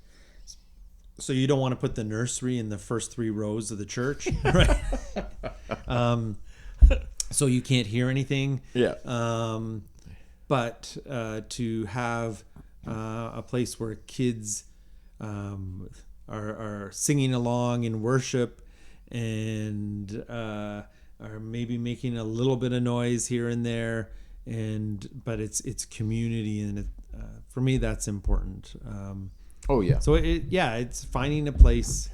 Speaker 2: So you don't want to put the nursery in the first 3 rows of the church, right? So you can't hear anything.
Speaker 1: Yeah.
Speaker 2: But to have a place where kids are singing along in worship and are maybe making a little bit of noise here and there, but it's community, and for me that's important.
Speaker 1: Oh yeah.
Speaker 2: So it's finding a place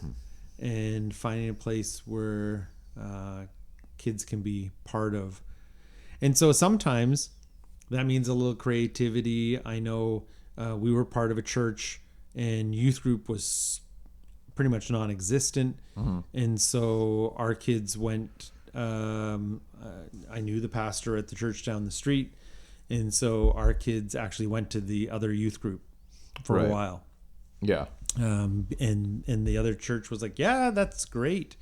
Speaker 2: where kids can be part of. And so sometimes that means a little creativity. I know we were part of a church and youth group was pretty much non-existent. And so our kids went I knew the pastor at the church down the street, and so our kids actually went to the other youth group for a
Speaker 1: Right.
Speaker 2: while.
Speaker 1: Yeah.
Speaker 2: And the other church was like, yeah, that's great.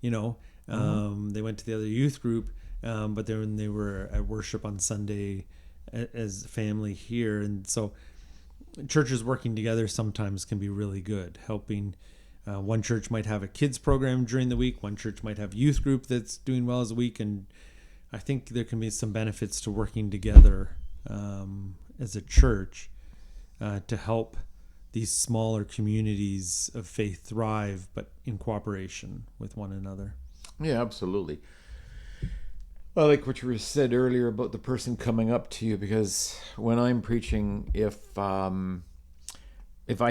Speaker 2: You know, they went to the other youth group, but then they were at worship on Sunday as family here. And so churches working together sometimes can be really good, helping. One church might have a kids program during the week. One church might have youth group that's doing well as a week. And I think there can be some benefits to working together as a church to help these smaller communities of faith thrive, but in cooperation with one another.
Speaker 1: Yeah, absolutely. I like what you said earlier about the person coming up to you, because when I'm preaching, if I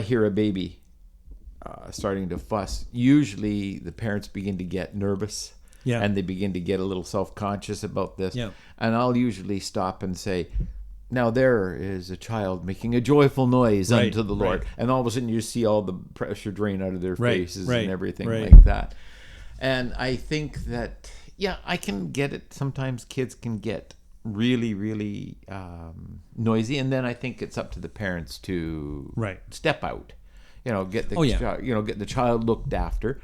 Speaker 1: hear a baby starting to fuss, usually the parents begin to get nervous.
Speaker 2: Yeah.
Speaker 1: And they begin to get a little self-conscious about this.
Speaker 2: Yeah.
Speaker 1: And I'll usually stop and say, now there is a child making a joyful noise
Speaker 2: Right,
Speaker 1: unto the Lord.
Speaker 2: right.
Speaker 1: And all of a sudden you see all the pressure drain out of their
Speaker 2: Right,
Speaker 1: faces
Speaker 2: right,
Speaker 1: and everything
Speaker 2: right.
Speaker 1: like that. And I think that, yeah, I can get it. Sometimes kids can get really, really noisy. And then I think it's up to the parents to
Speaker 2: Right.
Speaker 1: step out, get the
Speaker 2: Oh, yeah.
Speaker 1: get the child looked after.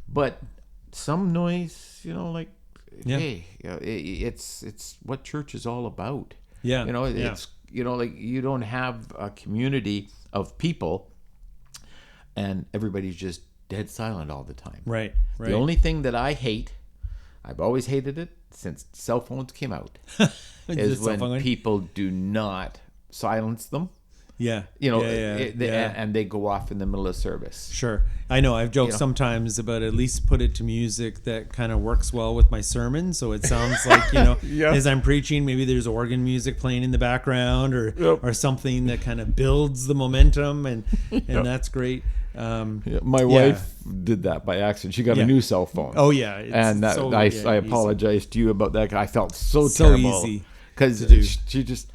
Speaker 1: But some noise, like,
Speaker 2: Yeah.
Speaker 1: hey, it's what church is all about.
Speaker 2: Yeah.
Speaker 1: It's like you don't have a community of people and everybody's just dead silent all the time.
Speaker 2: Right. Right.
Speaker 1: The only thing that I hate, I've always hated it since cell phones came out, is
Speaker 2: The cell phone
Speaker 1: when
Speaker 2: one?
Speaker 1: people do not silence them.
Speaker 2: Yeah.
Speaker 1: And they go off in the middle of service.
Speaker 2: Sure. I know. I've joked sometimes about at least put it to music that kind of works well with my sermon. So it sounds like,
Speaker 1: Yeah.
Speaker 2: as I'm preaching, maybe there's organ music playing in the background or
Speaker 1: Yep.
Speaker 2: or something that kind of builds the momentum. And that's great.
Speaker 1: My wife did that by accident. She got
Speaker 2: Yeah.
Speaker 1: a new cell phone.
Speaker 2: Oh, yeah. It's
Speaker 1: And that,
Speaker 2: so,
Speaker 1: I
Speaker 2: easy.
Speaker 1: apologize to you about that. I felt so
Speaker 2: So
Speaker 1: terrible.
Speaker 2: easy
Speaker 1: Because
Speaker 2: to do.
Speaker 1: she just,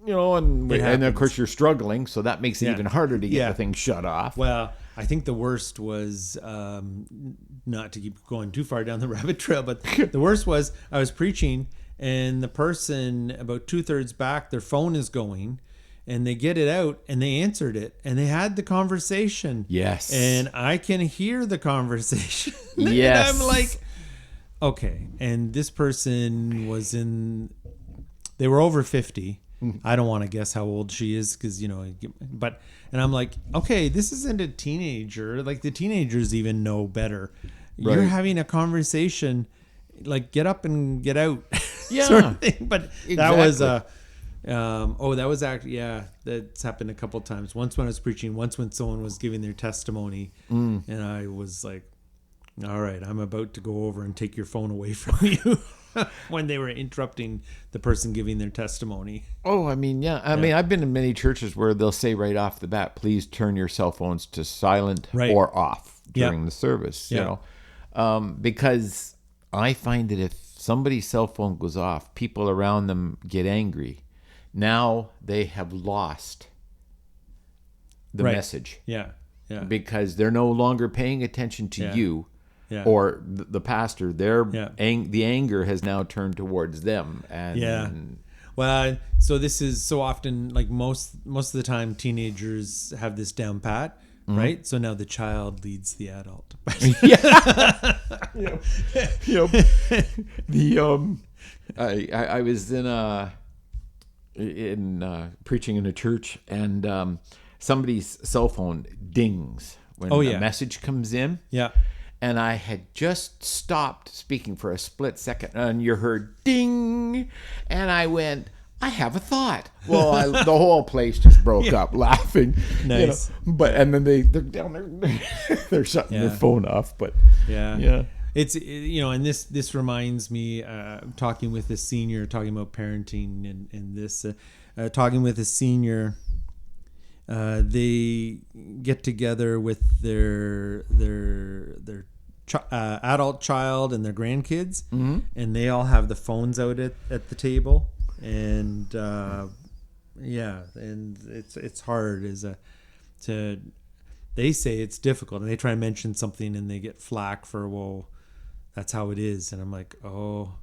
Speaker 1: and of
Speaker 2: happens.
Speaker 1: course you're struggling, so that makes it
Speaker 2: Yeah.
Speaker 1: even harder to get
Speaker 2: Yeah.
Speaker 1: the thing shut off.
Speaker 2: Well, I think the worst was, not to keep going too far down the rabbit trail, but the worst was I was preaching and the person about 2/3 back, their phone is going and they get it out and they answered it and they had the conversation.
Speaker 1: Yes.
Speaker 2: And I can hear the conversation.
Speaker 1: Yes.
Speaker 2: And I'm like, okay. And this person they were over 50. I don't want to guess how old she is because, and I'm like, okay, this isn't a teenager. Like the teenagers even know better. You're
Speaker 1: Right.
Speaker 2: having a conversation, like get up and get out.
Speaker 1: Yeah.
Speaker 2: Sort of thing. But that was,
Speaker 1: Exactly.
Speaker 2: that was actually, that's happened a couple times. Once when I was preaching, once when someone was giving their testimony and I was like, all right, I'm about to go over and take your phone away from you. When they were interrupting the person giving their testimony.
Speaker 1: Oh, I mean, yeah. I mean, I've been in many churches where they'll say right off the bat, please turn your cell phones to silent
Speaker 2: Right.
Speaker 1: or off
Speaker 2: Yeah.
Speaker 1: during the service,
Speaker 2: Yeah.
Speaker 1: because I find that if somebody's cell phone goes off, people around them get angry. Now they have lost the
Speaker 2: Right.
Speaker 1: message
Speaker 2: Yeah. Yeah.
Speaker 1: because they're no longer paying attention to
Speaker 2: Yeah.
Speaker 1: you.
Speaker 2: Yeah.
Speaker 1: Or the pastor,
Speaker 2: Yeah.
Speaker 1: the anger has now turned towards them, and
Speaker 2: Yeah. Well, so this is so often like most of the time teenagers have this down pat, right? So now the child leads the adult.
Speaker 1: I was preaching in a church, and somebody's cell phone dings when a message comes in.
Speaker 2: Yeah.
Speaker 1: And I had just stopped speaking for a split second, and you heard ding, and I went, I have a thought. Well, the whole place just broke up laughing.
Speaker 2: Nice.
Speaker 1: And then they're down there, they're shutting their phone off. But
Speaker 2: Yeah. It's, and this reminds me, talking with a senior, talking about parenting and this, talking with a senior, they get together with their adult child and their grandkids, and they all have the phones out at the table, and and it's hard they say it's difficult, and they try to mention something and they get flack for, well, that's how it is. And I'm like, oh,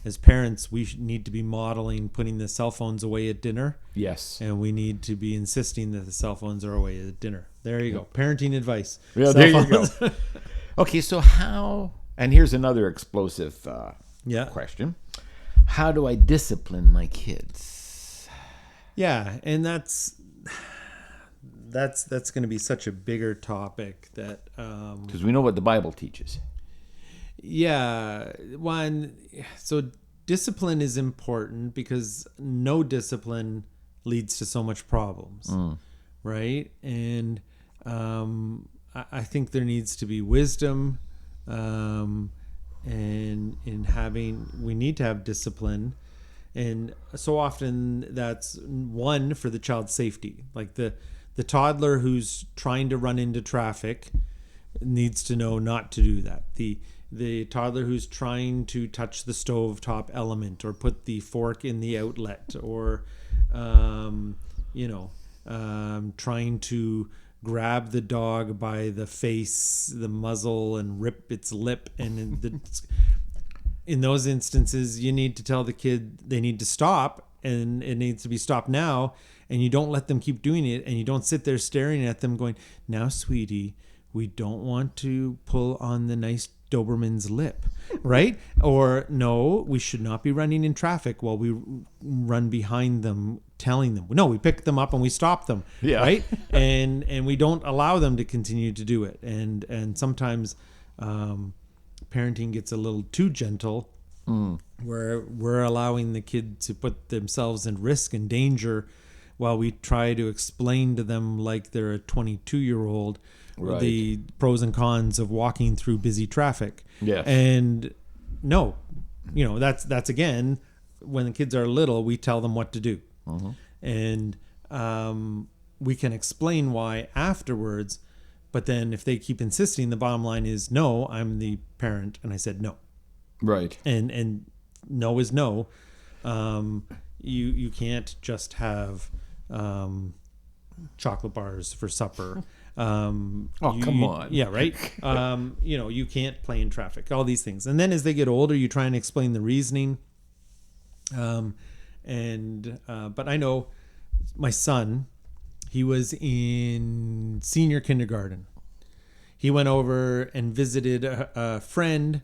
Speaker 2: as parents, we need to be modeling putting the cell phones away at dinner.
Speaker 1: Yes.
Speaker 2: And we need to be insisting that the cell phones are away at dinner. There you go. Parenting advice.
Speaker 1: Yeah,
Speaker 2: Cell
Speaker 1: there you
Speaker 2: phones.
Speaker 1: go. Okay, so how, and here's another explosive
Speaker 2: Yeah.
Speaker 1: question. How do I discipline my kids?
Speaker 2: Yeah, and that's going to be such a bigger topic that
Speaker 1: Because we know what the Bible teaches.
Speaker 2: yeah, so discipline is important because no discipline leads to so much problems, right? And I think there needs to be wisdom, and we need to have discipline. And so often that's one for the child's safety. Like the toddler who's trying to run into traffic needs to know not to do that. The toddler who's trying to touch the stovetop element or put the fork in the outlet or, trying to grab the dog by the face, the muzzle, and rip its lip. And in those instances, you need to tell the kid they need to stop, and it needs to be stopped now. And you don't let them keep doing it, and you don't sit there staring at them going, now, sweetie, we don't want to pull on the nice Doberman's lip, right? Or no, we should not be running in traffic while we run behind them, telling them. No, we pick them up and we stop them,
Speaker 1: Yeah.
Speaker 2: right? And we don't allow them to continue to do it. And sometimes parenting gets a little too gentle, where we're allowing the kid to put themselves in risk and danger while we try to explain to them like they're a 22-year-old
Speaker 1: Right.
Speaker 2: the pros and cons of walking through busy traffic.
Speaker 1: Yes.
Speaker 2: And no, that's again, when the kids are little, we tell them what to do. And we can explain why afterwards, but then if they keep insisting, the bottom line is no, I'm the parent and I said no.
Speaker 1: Right.
Speaker 2: And no is no. You can't just have chocolate bars for supper.
Speaker 1: Come on.
Speaker 2: Yeah, right. You can't play in traffic, all these things. And then as they get older, you try and explain the reasoning. But I know my son, he was in senior kindergarten. He went over and visited a friend.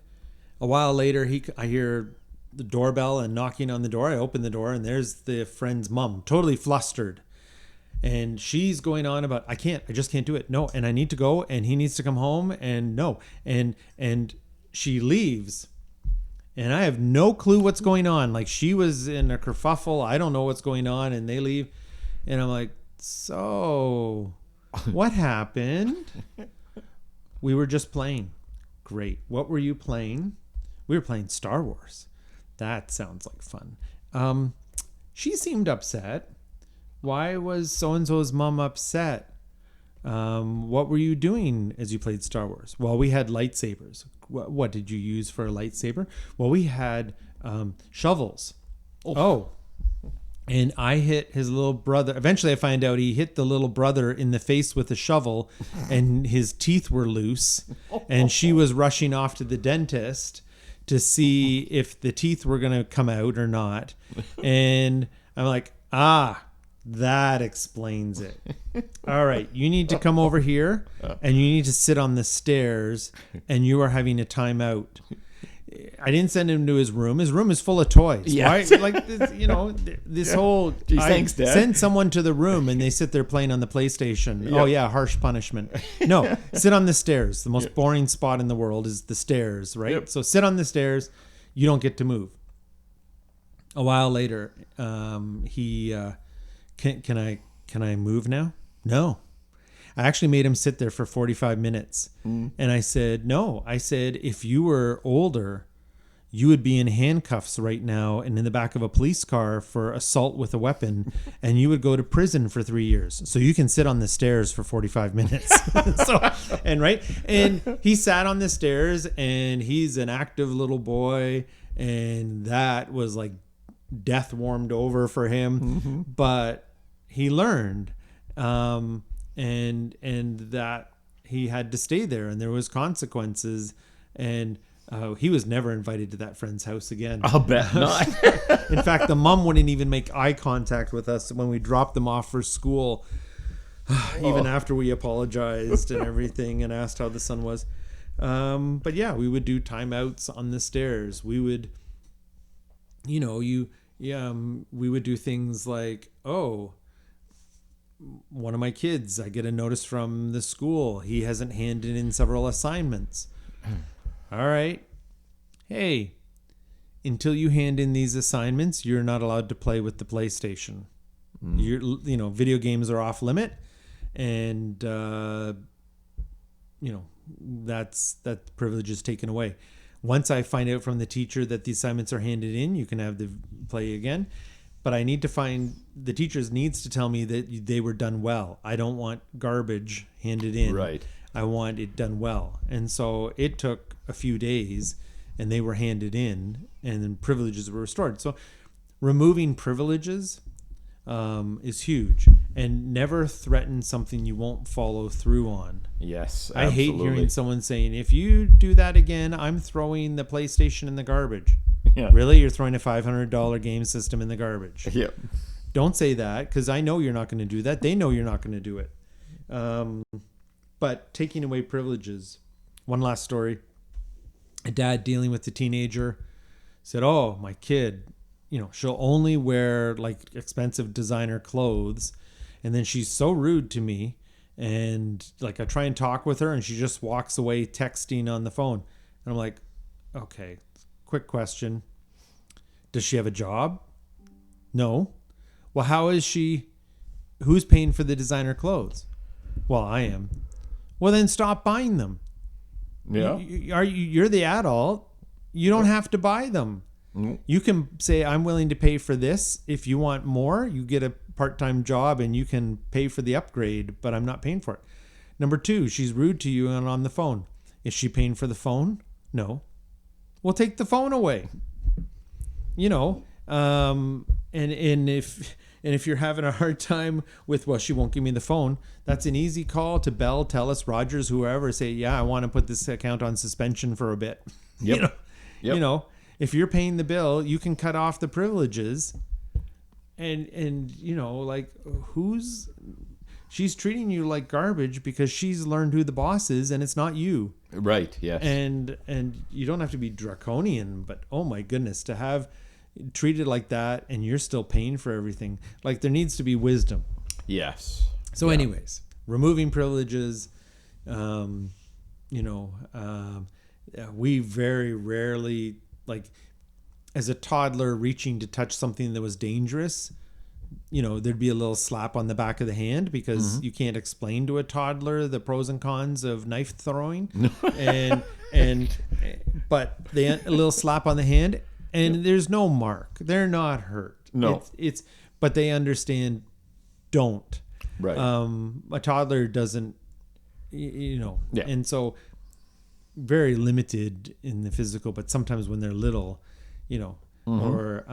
Speaker 2: A while later, I hear the doorbell and knocking on the door. I open the door and there's the friend's mom, totally flustered. And she's going on about, I just can't do it. No. And I need to go and he needs to come home and no. And she leaves and I have no clue what's going on. Like she was in a kerfuffle. I don't know what's going on and they leave. And I'm like, so what happened? We were just playing. Great. What were you playing? We were playing Star Wars. That sounds like fun. She seemed upset. Why was so-and-so's mom upset? What were you doing as you played Star Wars? Well, we had lightsabers. What did you use for a lightsaber? Well, we had shovels. Oh. And I hit his little brother. Eventually, I find out he hit the little brother in the face with a shovel and his teeth were loose. And she was rushing off to the dentist to see if the teeth were going to come out or not. And I'm like, that explains it. All right, you need to come over here and you need to sit on the stairs and you are having a timeout. I didn't send him to his room. His room is full of toys.
Speaker 1: Yeah.
Speaker 2: Why? Like this whole.
Speaker 1: Gee, thanks, Dad.
Speaker 2: Send someone to the room and they sit there playing on the PlayStation.
Speaker 1: Yeah.
Speaker 2: Oh yeah, harsh punishment. No, sit on the stairs. The most boring spot in the world is the stairs, right?
Speaker 1: Yep.
Speaker 2: So sit on the stairs. You don't get to move. A while later, he. Can I move now? No. I actually made him sit there for 45 minutes. And I said, no. I said, if you were older, you would be in handcuffs right now and in the back of a police car for assault with a weapon, and you would go to prison for 3 years. So you can sit on the stairs for 45 minutes. And he sat on the stairs, and he's an active little boy, and that was like death warmed over for him. But he learned, and that he had to stay there, and there was consequences. And He was never invited to that friend's house again.
Speaker 1: I'll bet not.
Speaker 2: In fact, the mom wouldn't even make eye contact with us when we dropped them off for school, even after we apologized and everything and asked how the son was. But yeah, we would do timeouts on the stairs. We would, we would do things like, oh, one of my kids, I get a notice from the school. He hasn't handed in several assignments. All right. Hey, until you hand in these assignments, you're not allowed to play with the PlayStation. Video games are off limit, and that privilege is taken away. Once I find out from the teacher that the assignments are handed in, you can have the play again. But I need to find the teachers needs to tell me that they were done well. I don't want garbage handed in.
Speaker 1: Right.
Speaker 2: I want it done well. And so it took a few days and they were handed in and then privileges were restored. So removing privileges is huge, and never threaten something you won't follow through on.
Speaker 1: Yes,
Speaker 2: I
Speaker 1: absolutely.
Speaker 2: hate hearing someone saying, if you do that again, I'm throwing the PlayStation in the garbage.
Speaker 1: Yeah.
Speaker 2: Really? You're throwing a $500 game system in the garbage?
Speaker 1: Yeah.
Speaker 2: Don't say that, because I know you're not going to do that. They know you're not going to do it. But taking away privileges. One last story. A dad dealing with a teenager said, oh, my kid, she'll only wear like expensive designer clothes. And then she's so rude to me. And like I try and talk with her and she just walks away texting on the phone. And I'm like, okay, quick question. Does she have a job? No. Well, who's paying for the designer clothes? Well, I am. Well, then stop buying them.
Speaker 1: Yeah.
Speaker 2: You're the adult. You don't have to buy them.
Speaker 1: Mm.
Speaker 2: You can say, I'm willing to pay for this. If you want more, you get a part-time job and you can pay for the upgrade, but I'm not paying for it. Number 2, she's rude to you and on the phone. Is she paying for the phone? No. Well, take the phone away. And if you're having a hard time with, well, she won't give me the phone, that's an easy call to Bell, TELUS, Rogers, whoever. Say, yeah, I want to put this account on suspension for a bit.
Speaker 1: Yep. Yep.
Speaker 2: If you're paying the bill, you can cut off the privileges. And she's treating you like garbage because she's learned who the boss is and it's not you.
Speaker 1: Right. Yes.
Speaker 2: And you don't have to be draconian, but oh my goodness, to have treated like that and you're still paying for everything. Like, there needs to be wisdom.
Speaker 1: Yes.
Speaker 2: So
Speaker 1: Yeah.
Speaker 2: anyways, removing privileges, we very rarely, like, as a toddler reaching to touch something that was dangerous, there'd be a little slap on the back of the hand because you can't explain to a toddler the pros and cons of knife throwing. But a little slap on the hand and there's no mark. They're not hurt.
Speaker 1: No.
Speaker 2: It's but they understand don't.
Speaker 1: Right.
Speaker 2: A toddler doesn't,
Speaker 1: Yeah.
Speaker 2: and so very limited in the physical, but sometimes when they're little, or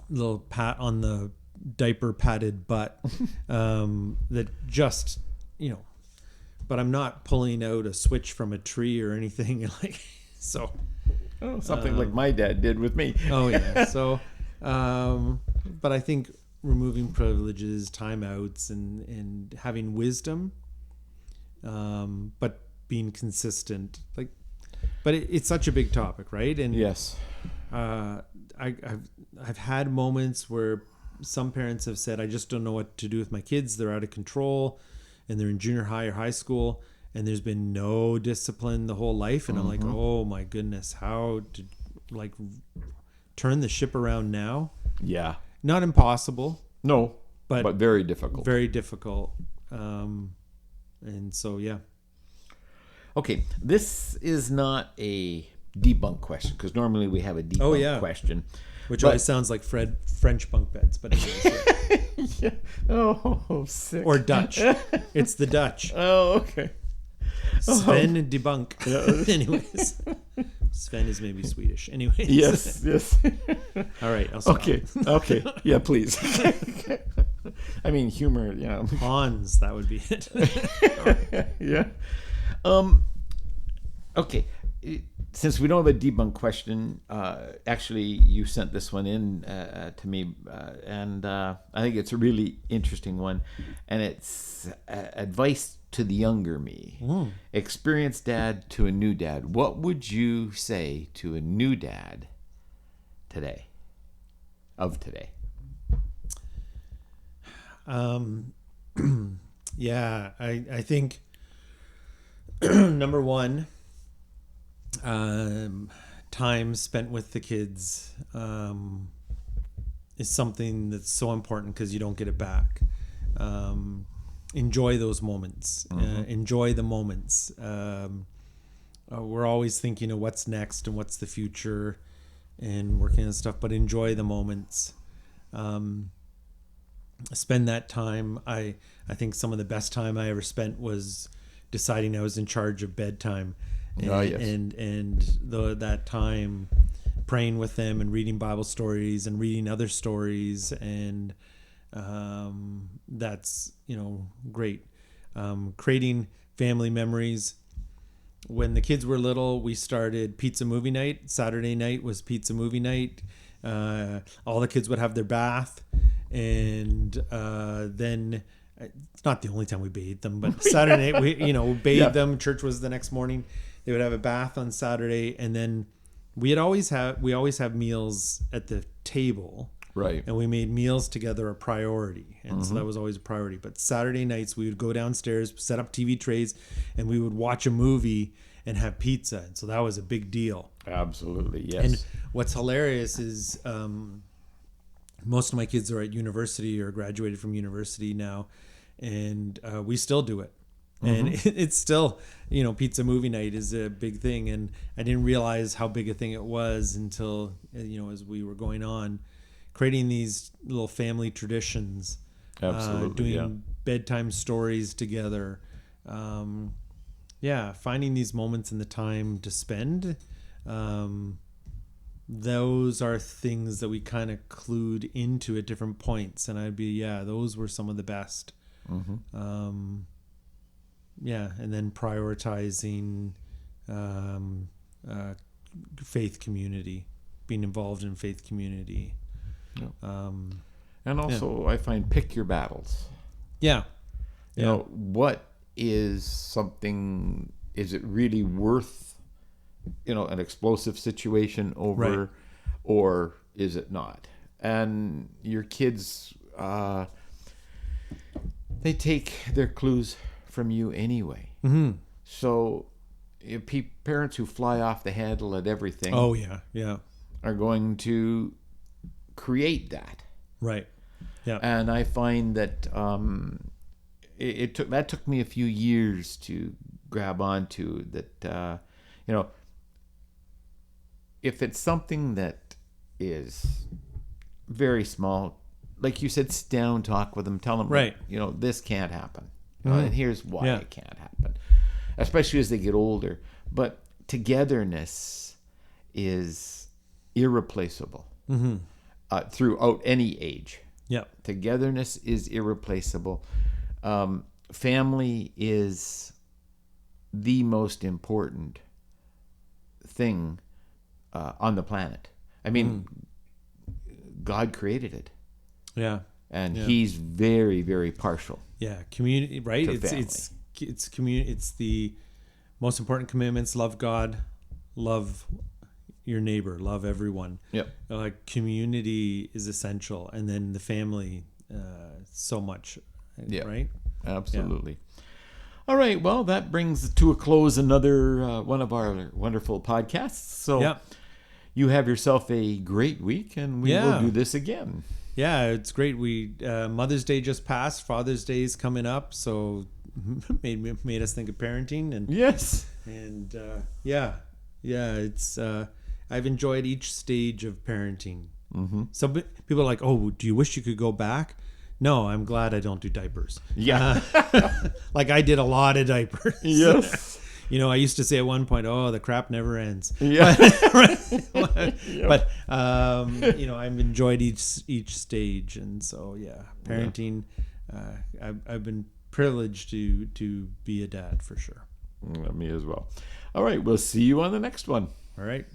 Speaker 2: little pat on the diaper padded butt, that just, but I'm not pulling out a switch from a tree or anything like, so.
Speaker 1: Oh, something like my dad did with me.
Speaker 2: Oh yeah. So, but I think removing privileges, timeouts, and having wisdom, but being consistent, but it's such a big topic, right? And
Speaker 1: Yes.
Speaker 2: I've had moments where some parents have said, I just don't know what to do with my kids. They're out of control and they're in junior high or high school and there's been no discipline the whole life. And I'm like, oh my goodness, how to turn the ship around now?
Speaker 1: Yeah.
Speaker 2: Not impossible.
Speaker 1: No,
Speaker 2: but
Speaker 1: very difficult.
Speaker 2: Very difficult. And so, yeah.
Speaker 1: Okay, this is not a debunk question because normally we have a debunk question.
Speaker 2: Which always sounds like French bunk beds, but anyways,
Speaker 1: yeah. Oh, sick.
Speaker 2: Or Dutch. It's the Dutch.
Speaker 1: Oh, okay.
Speaker 2: Sven debunk. Anyways, Sven is maybe Swedish. Anyways.
Speaker 1: Yes.
Speaker 2: All right. I'll stop.
Speaker 1: Okay. Yeah, please. I mean, humor. Yeah.
Speaker 2: Hans, that would be it.
Speaker 1: Yeah. Okay. since we don't have a debunk question, actually, you sent this one in to me, and I think it's a really interesting one, and it's advice to the younger me. Experienced dad to a new dad. What would you say to a new dad today?
Speaker 2: Yeah, I think number one, time spent with the kids is something that's so important because you don't get it back. Enjoy those moments. Enjoy the moments. We're always thinking of what's next and what's the future and working on stuff, but enjoy the moments. Spend that time. I think some of the best time I ever spent was deciding I was in charge of bedtime. And that time praying with them and reading Bible stories and reading other stories, and that's great. Creating family memories. When the kids were little, we started pizza movie night. Saturday night was pizza movie night. All the kids would have their bath, and then it's not the only time we bathed them, but Saturday night we bathed them. Church was the next morning. They would have a bath on Saturday, and then we always have meals at the table.
Speaker 1: Right.
Speaker 2: And we made meals together a priority. And so that was always a priority. But Saturday nights, we would go downstairs, set up TV trays, and we would watch a movie and have pizza. And so that was a big deal.
Speaker 1: Absolutely, yes.
Speaker 2: And what's hilarious is most of my kids are at university or graduated from university now. And we still do it. And it's still, pizza movie night is a big thing. And I didn't realize how big a thing it was until, as we were going on. Creating these little family traditions, doing bedtime stories together, finding these moments in the time to spend. Those are things that we kind of clued into at different points, and I'd be those were some of the best. And then prioritizing faith community, being involved in faith community.
Speaker 1: And also, I find pick your battles. What is something? Is it really worth, an explosive situation over, or is it not? And your kids, they take their clues from you anyway. So, parents who fly off the handle at everything, are going to create that, and I find that it took me a few years to grab onto that. If it's something that is very small, like you said, sit down, talk with them, tell them, this can't happen, and here's why it can't happen, especially as they get older. But togetherness is irreplaceable. Throughout any age. Togetherness is irreplaceable. Family is the most important thing on the planet. I mean, God created it. And He's very, very partial.
Speaker 2: Community, right?
Speaker 1: It's
Speaker 2: community. It's the most important commandments: love God, love your neighbor, love everyone. Community is essential, and then the family, so much. Right?
Speaker 1: Absolutely. All right. Well, that brings to a close another one of our wonderful podcasts. So you have yourself a great week, and we will do this again.
Speaker 2: It's great. We Mother's Day just passed. Father's Day is coming up, so made us think of parenting. And it's I've enjoyed each stage of parenting. Some people are like, "Oh, do you wish you could go back?" No, I'm glad I don't do diapers. Like I did a lot of diapers. I used to say at one point, "Oh, the crap never ends." But I've enjoyed each stage, and so parenting. I've been privileged to be a dad for sure.
Speaker 1: Me as well. All right, we'll see you on the next one.
Speaker 2: All right.